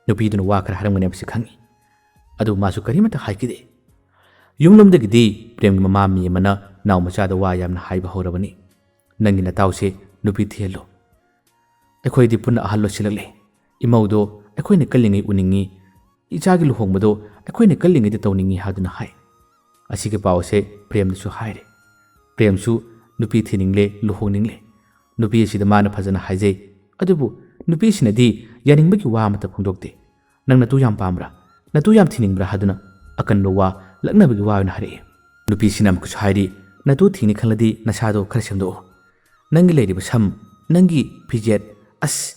ꯅꯨꯄꯤꯗꯨꯅ ꯋꯥ ꯈꯔ ꯍꯥꯏꯔꯝꯒꯅꯤ ꯍꯥꯏꯕꯁꯤ ꯈꯪꯉꯤ ꯑꯗꯨ ꯃꯥꯁꯨ ꯀꯔꯤꯃꯠꯇ ꯍꯥꯏꯈꯤꯗꯦ ꯌꯨꯝꯂꯣꯝꯗꯒꯤꯗꯤ ꯄ꯭ꯔꯦꯝꯒꯤ ꯃꯃꯥ ꯃꯤ ꯑꯃꯅ ꯅꯥꯎ ꯃꯆꯥꯗ ꯋꯥ ꯌꯥꯝꯅ ꯍꯥꯏꯕ ꯍꯧꯔꯕꯅꯤ ꯅꯪꯒꯤ ꯅꯇꯥꯎꯁꯦ ꯅꯨꯄꯤ ꯊꯤꯍꯜꯂꯨ ꯑꯩꯈꯣꯏꯗꯤ ꯄꯨꯟꯅ ꯑꯍꯜ ꯂꯣꯏꯁꯤꯜꯂꯛꯂꯦ ꯏꯃꯧꯗꯣ ꯑꯩꯈꯣꯏꯅ ꯀꯜꯂꯤꯉꯩ ꯎꯅꯤꯡꯉꯤ ꯏꯆꯥꯒꯤ ꯂꯨꯍꯣꯡꯕꯗꯣ ꯑꯩꯈꯣꯏꯅ ꯀꯜꯂꯤꯉꯩꯗ ꯇꯧꯅꯤꯡꯉꯤ ꯍꯥꯏꯗꯨꯅ ꯍꯥꯏ ꯑꯁꯤꯒꯤ ꯄꯥꯎ ꯑꯁꯦ ꯄ꯭ꯔꯦꯝꯗꯁꯨ ꯍꯥꯏꯔꯦ ꯄ꯭ꯔꯦꯝꯁꯨ ꯅꯨꯄꯤ ꯊꯤꯅꯤꯡꯂꯦ ꯂꯨꯍꯣꯡꯅꯤꯡꯂꯦ ꯅꯨꯄꯤ ꯑꯁꯤꯗ ꯃꯥꯅ ꯐꯖꯅ ꯍꯥꯏꯖꯩ ꯑꯗꯨꯕꯨ ꯅꯨꯄꯤꯁꯤꯅꯗꯤ ꯌꯥꯅꯤꯡꯕꯒꯤ ꯋꯥ ꯑꯃꯠꯇ ꯐꯣꯡꯗꯣꯛꯇꯦ ꯅꯪ ꯅꯇꯨ ꯌꯥꯝ ꯄꯥꯝꯕ꯭ꯔꯥ ꯅꯇꯨ ꯌꯥꯝ ꯊꯤꯅꯤꯡꯕ꯭ꯔꯥ ꯍꯥꯏꯗꯨꯅ ꯑꯀꯟꯕ ꯋꯥ ꯂꯛꯅꯕꯒꯤ ꯋꯥ ꯑꯣꯏꯅ ꯍꯥꯏꯔꯛꯏ ꯅꯨꯄꯤꯁꯤꯅ ꯑꯃꯨꯛꯁꯨ ꯍꯥꯏꯔꯤ ꯅꯇꯨ ꯊꯤꯅꯤ ꯈꯜꯂꯗꯤ ꯅꯁꯥꯗꯣ ꯈꯔ ꯁꯦꯝꯗꯣꯛꯑꯣ ꯅꯪꯒꯤ ꯂꯩꯔꯤꯕ ꯁꯝ ꯅꯪꯒꯤ ꯐꯤꯖꯦꯠ ꯑꯁ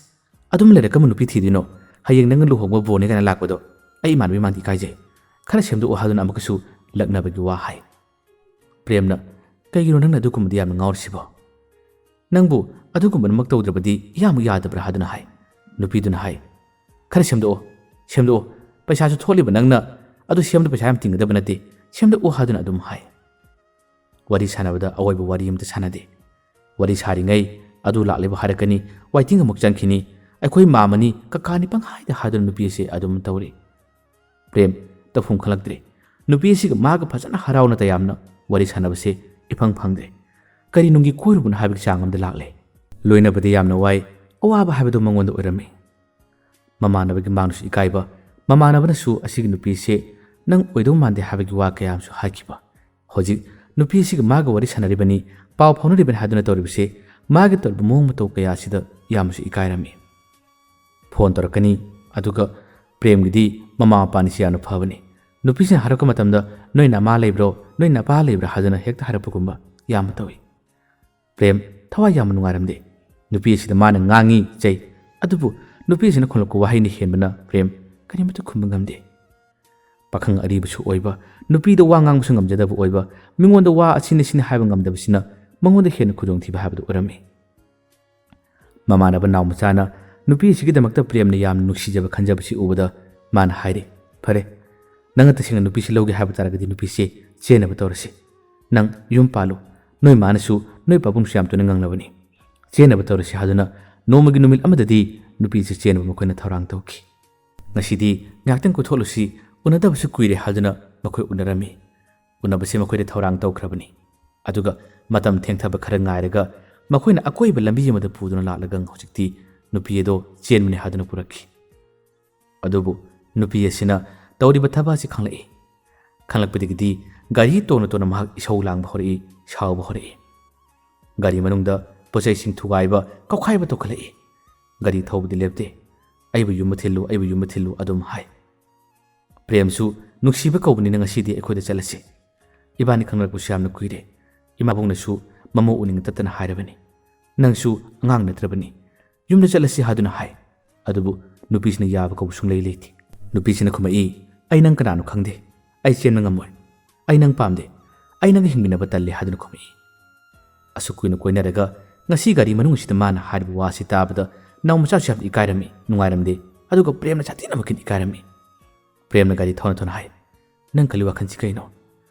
ꯑꯗꯨꯝ ꯂꯩꯔꯛꯀꯕ ꯅꯨꯄꯤ ꯊꯤꯗꯣꯏꯅꯣ ꯍꯌꯦꯡ ꯅꯪꯅ ꯂꯨꯍꯣꯡꯕ ꯕꯣꯔꯅꯤ ꯀꯥꯏꯅ ꯂꯥꯛꯄꯗꯣ ꯑꯩ ꯏꯃꯥꯟꯅꯕꯤ ꯃꯥꯟꯗꯤ ꯏꯀꯥꯏꯖꯩ ꯈꯔ ꯁꯦꯝꯗꯣꯛꯑꯣ ꯍꯥꯏꯗꯨꯅ ꯑꯃꯨꯛꯀꯁꯨ ꯂꯛꯅꯕꯒꯤ ꯋꯥ ꯍꯥꯏ ꯄ꯭ꯔꯦꯝꯅ ꯀꯩꯒꯤꯅꯣ ꯅꯪꯅ ꯑꯗꯨꯒꯨꯝꯕꯗꯤ ꯌꯥꯝꯅ ꯉꯥꯎꯔꯤꯁꯤꯕꯣ ꯅꯪꯕꯨ ꯑꯗꯨꯒꯨꯝꯕꯃꯛ ꯇꯧꯗ꯭ꯔꯕꯗꯤ ꯌꯥꯝꯃꯨꯛ ꯌꯥꯗꯕ꯭ꯔꯥ ꯍꯥꯏꯗꯨꯅ ꯍꯥꯏ ꯅꯨꯄꯤꯗꯨꯅ ꯍꯥꯏ ꯈꯔ ꯁꯦꯝꯗꯣꯛꯑꯣ ꯄꯩꯁꯥꯁꯨ ꯊꯣꯛꯂꯤꯕ ꯅꯪꯅ ꯑꯗꯨ ꯁꯦꯝꯕꯗ ꯄꯩꯁꯥ ꯌꯥꯝ ꯇꯤꯡꯒꯗꯕ ꯅꯠꯇꯦ ꯁꯦꯝꯗꯣꯛꯑꯣ ꯍꯥꯏꯗꯨꯅ ꯑꯗꯨꯝ ꯍꯥꯏ ꯋꯥꯔꯤ ꯁꯥꯟꯅꯕꯗ ꯑꯋꯣꯏꯕ ꯋꯥꯔꯤ ꯑꯃꯇ ꯁꯥꯟꯅꯗꯦ ꯋꯥꯔꯤ ꯁꯥꯔꯤꯉꯩ ꯑꯗꯨ ꯂꯥꯛꯂꯤꯕ ꯍꯥꯏꯔꯛꯀꯅꯤ ꯋꯥꯏꯇꯤꯡ ꯑꯃꯨꯛ ꯆꯪꯈꯤꯅꯤ ꯑꯩꯈꯣꯏ ꯃꯥꯃꯅꯤ ꯀꯀꯥꯅꯤ ꯄꯪꯍꯥꯏꯗ ꯍꯥꯏꯗꯨꯅ ꯅꯨꯄꯤ ꯑꯁꯤ ꯑꯗꯨꯝ ꯇꯧꯔꯤ ꯄ꯭ꯔꯦꯝ ꯇꯧꯐꯝ ꯈꯪꯂꯛꯇ꯭ꯔꯦ ꯅꯨꯄꯤ ꯑꯁꯤꯒ ꯃꯥꯒ ꯐꯖꯅ ꯍꯔꯥꯎꯅ ꯇꯌꯥꯝꯅ ꯋꯥꯔꯤ ꯁꯥꯟꯅꯕꯁꯦ ꯏꯐꯪ ꯐꯪꯗ꯭ꯔꯦ ꯀꯔꯤ ꯅꯨꯡꯒꯤ ꯀꯣꯏꯔꯨꯕꯅꯣ ꯍꯥꯏꯕꯒꯤ ꯆꯥꯡ ꯑꯃꯗ ꯂꯥꯛꯂꯦ ꯂꯣꯏꯅꯕꯗꯤ ꯌꯥꯝꯅ ꯋꯥꯏ ꯑꯋꯥꯕ ꯍꯥꯏꯕꯗꯨ ꯃꯉꯣꯟꯗ ꯑꯣꯏꯔꯝꯃꯤ ꯃꯃꯥꯟꯅꯕꯒꯤ ꯃꯥꯡꯗꯁꯨ ꯏꯀꯥꯏꯕ ꯃꯃꯥꯟꯅꯕꯅꯁꯨ ꯑꯁꯤꯒꯤ ꯅꯨꯄꯤꯁꯦ ꯅꯪ ꯑꯣꯏꯗꯧ ꯃꯥꯟꯗꯦ ꯍꯥꯏꯕꯒꯤ ꯋꯥ ꯀꯌꯥ ꯑꯃꯁꯨ ꯍꯥꯏꯈꯤꯕ ꯍꯧꯖꯤꯛ ꯅꯨꯄꯤ ꯑꯁꯤꯒ ꯃꯥꯒ ꯋꯥꯔꯤ ꯁꯥꯟꯅꯔꯤꯕꯅꯤ ꯄꯥꯎ ꯐꯥꯎꯅꯔꯤꯕꯅꯤ ꯍꯥꯏꯗꯨꯅ ꯇꯧꯔꯤꯕꯁꯦ ꯃꯥꯒꯤ ꯇꯧꯔꯤꯕ ꯃꯑꯣꯡ ꯃꯇꯧ ꯀꯌꯥ ꯑꯁꯤꯗ ꯌꯥꯝꯅꯁꯨ ꯏꯀꯥꯏꯔꯝꯃꯤ ꯐꯣꯟ ꯇꯧꯔꯛꯀꯅꯤ ꯑꯗꯨꯒ ꯄ꯭ꯔꯦꯝꯒꯤꯗꯤ ꯃꯃꯥ ꯃꯄꯥꯅꯤꯁꯤ ꯌꯥꯝꯅ ꯐꯕꯅꯤ ꯅꯨꯄꯤꯁꯤꯅ ꯍꯥꯏꯔꯛꯄ ꯃꯇꯝꯗ ꯅꯣꯏ ꯅꯃꯥ ꯂꯩꯕ꯭ꯔꯣ ꯅꯣꯏ ꯅꯄꯥ ꯂꯩꯕ꯭ꯔꯥ ꯍꯥꯏꯗꯨꯅ ꯍꯦꯛꯇ ꯍꯥꯏꯔꯛꯄꯒꯨꯝꯕ ꯌꯥꯝꯅ ꯇꯧꯏ ꯄ꯭ꯔꯦꯝ ꯊꯋꯥꯏ ꯌꯥꯝꯅ ꯅꯨꯡꯉꯥꯏꯔꯝꯗꯦ ꯅꯨꯄꯤ ꯑꯁꯤꯗ ꯃꯥꯅ ꯉꯥꯡꯉꯤ ꯆꯩ ꯑꯗꯨꯕꯨ ꯅꯨꯄꯤ ꯑꯁꯤꯅ ꯈꯨꯝꯂꯛꯄ ꯋꯥꯍꯩꯅ ꯍꯦꯟꯕꯅ ꯄ꯭ꯔꯦꯝ ꯀꯔꯤꯃꯠꯇ ꯈꯨꯝꯕ ꯉꯝꯗꯦ ꯄꯥꯈꯪ ꯑꯔꯤꯕꯁꯨ ꯑꯣꯏꯕ ꯅꯨꯄꯤꯗ ꯋꯥ ꯉꯥꯡꯕꯁꯨ ꯉꯝꯖꯗꯕ ꯑꯣꯏꯕ ꯃꯤꯉꯣꯟꯗ ꯋꯥ ꯑꯁꯤꯅ ꯍꯥꯏꯕ ꯉꯝꯗꯕꯁꯤꯅ ꯃꯉꯣꯟꯗ ꯍꯦꯟꯅ ꯈꯨꯗꯣꯡꯊꯤꯕ ꯍꯥꯏꯕꯗꯨ ꯑꯣꯏꯔꯝꯃꯤ ꯃꯃꯥꯟꯅꯕ ꯅꯥꯎ ꯃꯆꯥꯅ ꯅꯨꯄꯤ ꯑꯁꯤꯒꯤꯗꯃꯛꯇ ꯄ꯭ꯔꯦꯝꯅ ꯌꯥꯝꯅ ꯅꯨꯡꯁꯤꯖꯕ ꯈꯟꯖꯕꯁꯤ ꯎꯕꯗ ꯃꯥꯅ ꯍꯥꯏꯔꯦ ꯐꯔꯦ ꯅꯪꯅ ꯇꯁꯦꯡꯅ ꯅꯨꯄꯤꯁꯤ ꯂꯧꯒꯦ ꯍꯥꯏꯕ ꯇꯥꯔꯒꯗꯤ ꯅꯨꯄꯤꯁꯤ ꯆꯦꯟꯅꯕ ꯇꯧꯔꯁꯤ ꯅꯪ ꯌꯨꯝ ꯄꯥꯜꯂꯨ ꯅꯣꯏ ꯃꯥꯅꯁꯨ ꯅꯣꯏ ꯄꯥꯕꯨꯡꯁꯨ ꯌꯥꯝ ꯇꯣꯏꯅ ꯉꯥꯡꯅꯕꯅꯤ ꯆꯦꯟꯅꯕ ꯇꯧꯔꯁꯤ ꯍꯥꯏꯗꯨꯅ ꯅꯣꯡꯃꯒꯤ ꯅꯨꯃꯤꯠ ꯑꯃꯗꯗꯤ ꯅꯨꯄꯤꯁꯤ ꯆꯦꯟꯅꯕ ꯃꯈꯣꯏꯅ ꯊꯧꯔꯥꯡ ꯇꯧꯈꯤ ꯉꯁꯤꯗꯤ ꯉꯥꯏꯍꯥꯛꯇꯪ ꯀꯣꯏꯊꯣꯛꯂꯨꯁꯤ ꯎꯅꯗꯕꯁꯨ ꯀꯨꯏꯔꯦ ꯍꯥꯏꯗꯨꯅ ꯃꯈꯣꯏ ꯎꯅꯔꯝꯃꯤ ꯎꯅꯕꯁꯤ ꯃꯈꯣꯏꯗ ꯊꯧꯔꯥꯡ ꯇꯧꯈ꯭ꯔꯕꯅꯤ ꯑꯗꯨꯒ ꯃꯇꯝ ꯊꯦꯡꯊꯕ ꯈꯔ ꯉꯥꯏꯔꯒ ꯃꯈꯣꯏꯅ ꯑꯀꯣꯏꯕ ꯂꯝꯕꯤ ꯑꯃꯗ ꯄꯨꯗꯨꯅ ꯂꯥꯛꯂꯒ ꯍꯧꯖꯤꯛꯇꯤ ꯅꯨꯄꯤ ꯑꯗꯣ ꯆꯦꯟꯕꯅꯤ ꯍꯥꯏꯗꯨꯅ ꯄꯨꯔꯛꯈꯤ ꯑꯗꯨꯕꯨ ꯅꯨꯄꯤ ꯑꯁꯤꯅ ꯇꯧꯔꯤꯕ ꯊꯕꯛ ꯑꯁꯤ ꯈꯪꯂꯛꯄꯗꯒꯤꯗꯤ ꯒꯥꯔꯤ ꯇꯣꯡꯅ ꯃꯍꯥꯛ ꯏꯁꯧ ꯂꯥꯡꯕ ꯍꯧꯔꯛꯏ ꯁꯥꯎꯕ ꯍꯧꯔꯛꯏ ꯒꯥꯔꯤ ꯃꯅꯨꯡꯗ ꯄꯣꯠꯆꯩꯁꯤꯡ ꯊꯨꯒꯥꯏꯕ ꯀꯧꯈꯥꯏꯕ ꯇꯧꯈꯠꯂꯛꯏ ꯒꯥꯔꯤ ꯊꯧꯕꯗꯤ ꯂꯦꯞꯇꯦ ꯑꯩꯕꯨ ꯌꯨꯝꯕ ꯊꯤꯜꯂꯨ ꯑꯗꯨꯝ ꯍꯥꯏ ꯄ꯭ꯔꯦꯝꯁꯨ ꯅꯨꯡꯁꯤꯕ ꯀꯧꯕꯅꯤꯅ ꯉꯁꯤꯗꯤ ꯑꯩꯈꯣꯏꯗ ꯆꯠꯂꯁꯤ ꯏꯕꯥꯅꯤ ꯈꯪꯅꯔꯛꯄꯁꯨ ꯌꯥꯝꯅ ꯀꯨꯏꯔꯦ ꯏꯃꯥꯕꯨꯡꯅꯁꯨ ꯃꯃꯧ ꯎꯅꯤꯡ ꯇꯠꯇꯅ ꯍꯥꯏꯔꯕꯅꯤ ꯅꯪꯁꯨ ꯑꯉꯥꯡ ꯅꯠꯇ꯭ꯔꯕꯅꯤ ꯌꯨꯝꯗ ꯆꯠꯂꯁꯤ ꯍꯥꯏꯗꯨꯅ ꯍꯥꯏ ꯑꯗꯨꯕꯨ ꯅꯨꯄꯤꯁꯤꯅ ꯌꯥꯕ ꯀꯧꯕ ꯁꯨꯡꯂꯩ ꯂꯩꯇꯦ ꯅꯨꯄꯤꯁꯤꯅ ꯈꯨꯝꯃꯛꯏ ꯑꯩ ꯅꯪ ꯀꯅꯥꯅꯣ ꯈꯪꯗꯦ ꯑꯩ ꯆꯦꯟꯕ ꯉꯝꯃꯣꯏ ꯑꯩ ꯅꯪ ꯄꯥꯝꯗꯦ ꯑꯩ ꯅꯪꯒ ꯍꯤꯡꯃꯤꯟꯅꯕ ꯇꯜꯂꯦ ꯍꯥꯏꯗꯨꯅ ꯈꯨꯝꯃꯛꯏ ꯑꯁꯨꯛ ꯀꯨꯏꯅ ꯀꯣꯏꯅꯔꯒ ꯉꯁꯤ ꯒꯥꯔꯤ ꯃꯅꯨꯡꯁꯤꯗ ꯃꯥꯅ ꯍꯥꯏꯔꯤꯕ ꯋꯥꯁꯤ ꯇꯥꯕꯗ ꯅꯥꯎ ꯃꯆꯥꯁꯨ ꯌꯥꯝꯅ ꯏꯀꯥꯏꯔꯝꯃꯤ ꯅꯨꯡꯉꯥꯏꯔꯝꯗꯦ ꯑꯗꯨꯒ ꯄ꯭ꯔꯦꯝꯅ ꯁꯥꯊꯤꯅ ꯃꯈꯤꯟ ꯏꯀꯥꯏꯔꯝꯃꯤ ꯄ꯭ꯔꯦꯝꯅ ꯒꯥꯔꯤ ꯊꯧꯅ ꯍꯥꯏ ꯅꯪ ꯈꯜꯂꯤ ꯋꯥꯈꯜꯁꯤ ꯀꯩꯅꯣ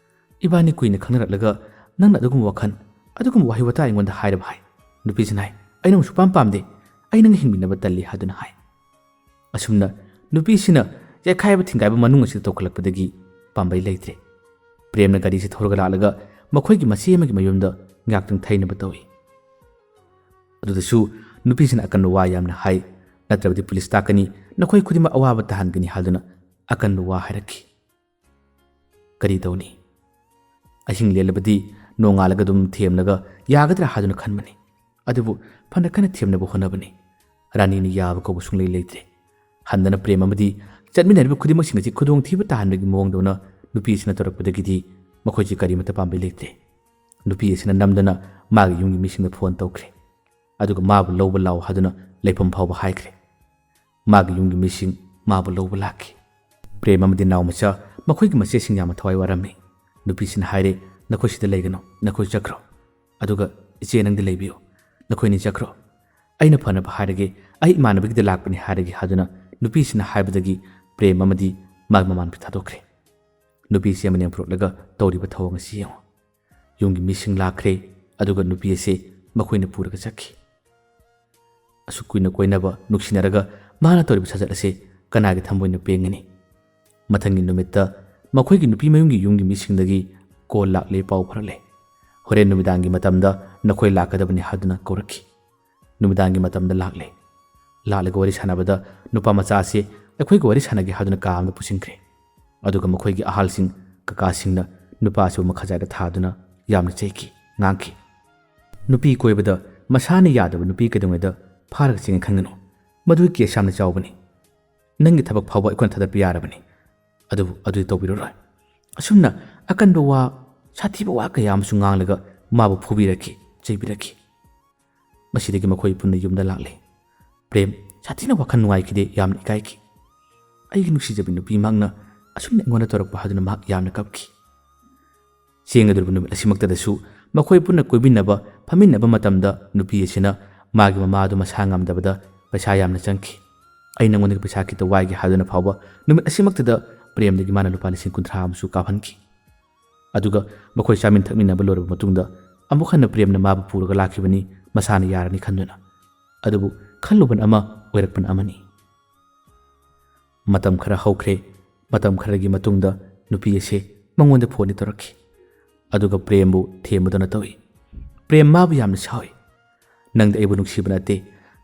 ꯏꯕꯥꯅꯤ ꯀꯨꯏꯅ ꯈꯪꯅꯔꯛꯂꯒ ꯅꯪꯅ ꯑꯗꯨꯒꯨꯝꯕ ꯋꯥꯈꯜ ꯑꯗꯨꯒꯨꯝꯕ ꯋꯥꯍꯩ ꯋꯥꯇꯥ ꯑꯩꯉꯣꯟꯗ ꯍꯥꯏꯔꯕ ꯍꯥꯏ ꯅꯨꯄꯤꯁꯤꯅ ꯍꯥꯏ ꯑꯩ ꯅꯪ ꯁꯨꯛꯄꯥꯝ ꯄꯥꯝꯗꯦ ꯑꯩ ꯅꯪꯒ ꯍꯤꯡꯃꯤꯟꯅꯕ ꯇꯜꯂꯤ ꯍꯥꯏꯗꯨꯅ ꯍꯥꯏ ꯑꯁꯨꯝꯅ ꯅꯨꯄꯤꯁꯤꯅ ꯌꯩꯈꯥꯏꯕ ꯊꯤꯡꯒꯥꯏꯕ ꯃꯅꯨꯡ ꯑꯁꯤꯗ ꯇꯧꯈꯠꯂꯛꯄꯗꯒꯤ ꯄꯥꯝꯕꯩ ꯂꯩꯇ꯭ꯔꯦ꯫ ꯄ꯭ꯔꯦꯝꯅ ꯒꯥꯔꯤꯁꯤ ꯊꯧꯔꯒ ꯂꯥꯛꯂꯒ ꯃꯈꯣꯏꯒꯤ ꯃꯆꯦ ꯑꯃꯒꯤ ꯃꯌꯨꯝꯗ ꯉꯥꯛꯇꯪ ꯊꯩꯅꯕ ꯇꯧꯏ꯫ ꯑꯗꯨꯗꯁꯨ ꯅꯨꯄꯤꯁꯤꯅ ꯑꯀꯟꯕ ꯋꯥ ꯌꯥꯝꯅ ꯍꯥꯏ, ꯅꯠꯇ꯭ꯔꯕꯗꯤ ꯄꯨꯂꯤꯁ ꯇꯥꯛꯀꯅꯤ, ꯅꯈꯣꯏ ꯈꯨꯗꯤꯡꯃꯛ ꯑꯋꯥꯕ ꯇꯥꯍꯟꯒꯅꯤ ꯍꯥꯏꯗꯨꯅ ꯑꯀꯟꯕ ꯋꯥ ꯍꯥꯏꯔꯛꯈꯤ꯫ ꯀꯔꯤ ꯇꯧꯅꯤ? ꯑꯍꯤꯡ ꯂꯦꯜꯂꯕꯗꯤ ꯅꯣꯡꯉꯥꯜꯂꯒ ꯑꯗꯨꯝ ꯊꯦꯝꯂꯒ ꯌꯥꯒꯗ꯭ꯔꯥ ꯍꯥꯏꯗꯨꯅ ꯈꯟꯕꯅꯤ꯫ ꯑꯗꯨꯕꯨ ꯐꯅ ꯀꯟꯅ ꯊꯦꯝꯅꯕ ꯍꯣꯠꯅꯕꯅꯤ꯫ ꯔꯥꯅꯤꯅ ꯌꯥꯕ ꯀꯧꯕ ꯁꯨꯡꯂꯩ ꯂꯩꯇ꯭ꯔꯦ꯫ ꯍꯟꯗꯅ ꯄ꯭ꯔꯦꯝ ꯑꯃꯗꯤ ꯆꯠꯃꯤꯟꯅꯔꯤꯕ ꯈꯨꯗꯤꯡꯃꯛꯁꯤꯡ ꯑꯁꯤ ꯈꯨꯗꯣꯡꯊꯤꯕ ꯇꯥꯍꯟꯕꯒꯤ ꯃꯑꯣꯡꯗꯧꯅ ꯅꯨꯄꯤꯁꯤꯅ ꯇꯧꯔꯛꯄꯗꯒꯤꯗꯤ ꯃꯈꯣꯏꯁꯤ ꯀꯔꯤꯃꯠꯇ ꯄꯥꯝꯕꯩ ꯂꯩꯇ꯭ꯔꯦ꯫ ꯅꯨꯄꯤ ꯑꯁꯤꯅ ꯅꯝꯗꯅ ꯃꯥꯒꯤ ꯌꯨꯝꯒꯤ ꯃꯤꯁꯤꯡꯗ ꯐꯣꯟ ꯇꯧꯈ꯭ꯔꯦ꯫ ꯑꯗꯨꯒ ꯃꯥꯕꯨ ꯂꯧꯕ ꯂꯥꯛꯎ ꯍꯥꯏꯗꯨꯅ ꯂꯩꯐꯝ ꯐꯥꯎꯕ ꯍꯥꯏꯈ꯭ꯔꯦ꯫ ꯃꯥꯒꯤ ꯌꯨꯝꯒꯤ ꯃꯤꯁꯤꯡ ꯃꯥꯕꯨ ꯂꯧꯕ ꯂꯥꯛꯈꯤ꯫ ꯄ꯭ꯔꯦꯝ ꯑꯃꯗꯤ ꯅꯥꯎꯃꯆꯥ ꯃꯈꯣꯏꯒꯤ ꯃꯆꯦꯁꯤꯡ ꯌꯥꯝꯅ ꯊꯋꯥꯏ ꯋꯥꯔꯝꯃꯤ꯫ ꯅꯨꯄꯤꯁꯤꯅ ꯍꯥꯏꯔꯦ, ꯅꯈꯣꯏ ꯁꯤꯗ ꯂꯩꯒꯅꯨ, ꯅꯈꯣꯏ ꯆꯠꯈ꯭ꯔꯣ, ꯑꯗꯨꯒ ꯏꯆꯦ ꯅꯪꯗꯤ ꯂꯩꯕꯤꯌꯨ, ꯅꯈꯣꯏꯅꯤ ꯆꯠꯈ꯭ꯔꯣ, ꯑꯩꯅ ꯐꯅꯕ ꯍꯥꯏꯔꯒꯦ, ꯑꯩ ꯏꯃꯥꯟꯅꯕꯒꯤꯗ ꯂꯥꯛꯄꯅꯤ ꯍꯥꯏꯔꯒꯦ ꯍꯥꯏꯗꯨꯅ ꯅꯨꯄꯤꯁꯤꯅ ꯍꯥꯏꯕꯗꯒꯤ ꯄ꯭ꯔꯦꯝ ꯑꯃꯗꯤ ꯃꯥꯒꯤ ꯃꯃꯥꯟꯅꯕꯤ ꯊꯥꯗꯣꯛꯈ꯭ꯔꯦ꯫ ꯅꯨꯄꯤꯁꯤ ꯑꯃꯅ ꯄꯨꯔꯛꯂꯒ ꯇꯧꯔꯤꯕ ꯊꯧꯑꯣꯡ ꯑꯁꯤ ꯌꯦꯡꯉꯨ꯫ ꯌꯨꯝꯒꯤ ꯃꯤꯁꯤꯡ ꯂꯥꯛꯈ꯭ꯔꯦ, ꯑꯗꯨꯒ ꯅꯨꯄꯤ ꯑꯁꯤ ꯃꯈꯣꯏꯅ ꯄꯨꯔꯒ ꯆꯠꯈꯤ꯫ ꯑꯁꯨꯛ ꯀꯨꯏꯅ ꯀꯣꯏꯅꯕ ꯅꯨꯡꯁꯤꯅꯔꯒ ꯃꯥꯅ ꯇꯧꯔꯤꯕ ꯁꯥꯖꯠ ꯑꯁꯤ ꯀꯅꯥꯒꯤ ꯊꯃꯣꯏꯅ ꯄꯦꯡꯒꯅꯤ? ꯃꯊꯪꯒꯤ ꯅꯨꯃꯤꯠꯇ ꯃꯈꯣꯏꯒꯤ ꯅꯨꯄꯤ ꯃꯌꯨꯝꯒꯤ ꯌꯨꯝꯒꯤ ꯃꯤꯁꯤꯡꯗꯒꯤ ꯀꯣꯜ ꯂꯥꯛꯂꯦ, ꯄꯥꯎ ꯐꯔꯛꯂꯦ꯫ ꯍꯣꯔꯦꯟ ꯅꯨꯃꯤꯗꯥꯡꯒꯤ ꯃꯇꯝꯗ ꯅꯈꯣꯏ ꯂꯥꯛꯀꯗꯕꯅꯤ ꯍꯥꯏꯗꯨꯅ ꯀꯧꯔꯛꯈꯤ꯫ ꯅꯨꯃꯤꯗꯥꯡꯒꯤ ꯃꯇꯝꯗ ꯂꯥꯛꯂꯦ꯫ ꯂꯥꯛꯂꯒ ꯋꯥꯔꯤ ꯁꯥꯟꯅꯕꯗ ꯅꯨꯄꯥ ꯃꯆꯥ ꯑꯁꯤ ꯑꯩꯈꯣꯏꯒ ꯋꯥꯔꯤ ꯁꯥꯟꯅꯒꯦ ꯍꯥꯏꯗꯨꯅ ꯀꯥ ꯑꯃꯗ ꯄꯨꯁꯤꯟꯈ꯭ꯔꯦ꯫ ꯑꯗꯨꯒ ꯃꯈꯣꯏꯒꯤ ꯑꯍꯜꯁꯤꯡ, ꯀꯀꯥꯁꯤꯡꯅ ꯅꯨꯄꯥ ꯑꯁꯤꯕꯨ ꯃꯈꯥꯖꯥꯏꯗ ꯊꯥꯗꯨꯅ ꯌꯥꯝꯅ ꯆꯩꯈꯤ, ꯉꯥꯡꯈꯤ꯫ ꯅꯨꯄꯤ ꯀꯣꯏꯕꯗ ꯃꯁꯥꯅ ꯌꯥꯗꯕ ꯅꯨꯄꯤ ꯀꯩꯗꯧꯉꯩꯗ ꯐꯥꯔꯒ ꯆꯦꯡꯉꯦ ꯈꯟꯒꯅꯨ, ꯃꯗꯨꯒꯤ ꯀꯦꯁ ꯌꯥꯝꯅ ꯆꯥꯎꯕꯅꯤ, ꯅꯪꯒꯤ ꯊꯕꯛ ꯐꯥꯎꯕ ꯑꯩꯈꯣꯏꯅ ꯊꯥꯗꯠꯄ ꯌꯥꯔꯕꯅꯤ, ꯑꯗꯨꯕꯨ ꯑꯗꯨꯗꯤ ꯇꯧꯕꯤꯔꯔꯣꯏ꯫ ꯑꯁꯨꯝꯅ ꯑꯀꯟꯕ ꯋꯥ, ꯁꯥꯊꯤꯕ ꯋꯥ ꯀꯌꯥ ꯑꯃꯁꯨ ꯉꯥꯡꯂꯒ ꯃꯥꯕꯨ ꯐꯨꯕꯤꯔꯛꯈꯤ, ꯆꯩꯕꯤꯔꯛꯈꯤ꯫ ꯃꯁꯤꯗꯒꯤ ꯃꯈꯣꯏ ꯄꯨꯟꯅ ꯌꯨꯝꯗ ꯂꯥꯛꯂꯦ꯫ ꯄ꯭ꯔꯦꯝ ꯁꯥꯊꯤꯅ ꯋꯥꯈꯜ ꯅꯨꯡꯉꯥꯏꯈꯤꯗꯦ, ꯌꯥꯝꯅ ꯏꯀꯥꯏꯈꯤ꯫ ꯑꯩꯒꯤ ꯅꯨꯡꯁꯤꯖꯕꯤ ꯅꯨꯄꯤꯃꯛꯅ ꯑꯁꯨꯝꯅ ꯑꯩꯉꯣꯟꯗ ꯇꯧꯔꯛꯄ ꯍꯥꯏꯗꯨꯅ ꯃꯍꯥꯛ ꯌꯥꯝꯅ ꯀꯞꯈꯤ꯫ ꯆꯦꯡꯒꯗꯧꯔꯤꯕ ꯅꯨꯃꯤꯠ ꯑꯁꯤꯃꯛꯇꯗꯁꯨ ꯃꯈꯣꯏ ꯄꯨꯟꯅ ꯀꯣꯏꯃꯤꯟꯅꯕ, ꯐꯝꯃꯤꯟꯅꯕ ꯃꯇꯝꯗ ꯅꯨꯄꯤ ꯑꯁꯤꯅ ꯃꯥꯒꯤ ꯃꯃꯥꯗꯨ ꯃꯁꯥ ꯉꯝꯗꯕꯗ ꯄꯩꯁꯥ ꯌꯥꯝꯅ ꯆꯪꯈꯤ, ꯑꯩ ꯅꯉꯣꯟꯗꯒꯤ ꯄꯩꯁꯥ ꯈꯤꯇ ꯋꯥꯏꯒꯦ ꯍꯥꯏꯗꯨꯅ ꯐꯥꯎꯕ ꯅꯨꯃꯤꯠ ꯑꯁꯤꯃꯛꯇꯗ ꯄ꯭ꯔꯦꯝꯗꯒꯤ ꯃꯥꯅ ꯂꯨꯄꯥ 30,000 ꯑꯃꯁꯨ ꯀꯥꯞꯍꯟꯈꯤ꯫ ꯑꯗꯨꯒ ꯃꯈꯣꯏ ꯆꯥꯃꯤꯟ ꯊꯛꯃꯤꯟꯅꯕ ꯂꯣꯏꯔꯕ ꯃꯇꯨꯡꯗ ꯑꯃꯨꯛ ꯍꯟꯅ ꯄ꯭ꯔꯦꯝꯅ ꯃꯥꯕꯨ ꯄꯨꯔꯒ ꯂꯥꯛꯈꯤꯕꯅꯤ, ꯃꯁꯥꯅ ꯌꯥꯔꯅꯤ ꯈꯟꯗꯨꯅ꯫ ꯑꯗꯨꯕꯨ ꯈꯜꯂꯨꯕꯅ ꯑꯃ, ꯑꯣꯏꯔꯛꯄꯅ ꯑꯃꯅꯤ꯫ ꯃꯇꯝ ꯈꯔ ꯍꯧꯈ꯭ꯔꯦ꯫ ꯃꯇꯝ ꯈꯔꯒꯤ ꯃꯇꯨꯡꯗ ꯅꯨꯄꯤ ꯑꯁꯤ ꯃꯉꯣꯟꯗ ꯐꯣꯟꯗꯤ ꯇꯧꯔꯛꯈꯤ, ꯑꯗꯨꯒ ꯄ꯭ꯔꯦꯝꯕꯨ ꯊꯦꯝꯕꯗꯨꯅ ꯇꯧꯏ꯫ ꯄ꯭ꯔꯦꯝ ꯃꯥꯕꯨ ꯌꯥꯝꯅ ꯁꯥꯎꯏ꯫ ꯅꯪꯗꯤ ꯑꯩꯕꯨ ꯅꯨꯡꯁꯤꯕ ꯅꯠꯇꯦ,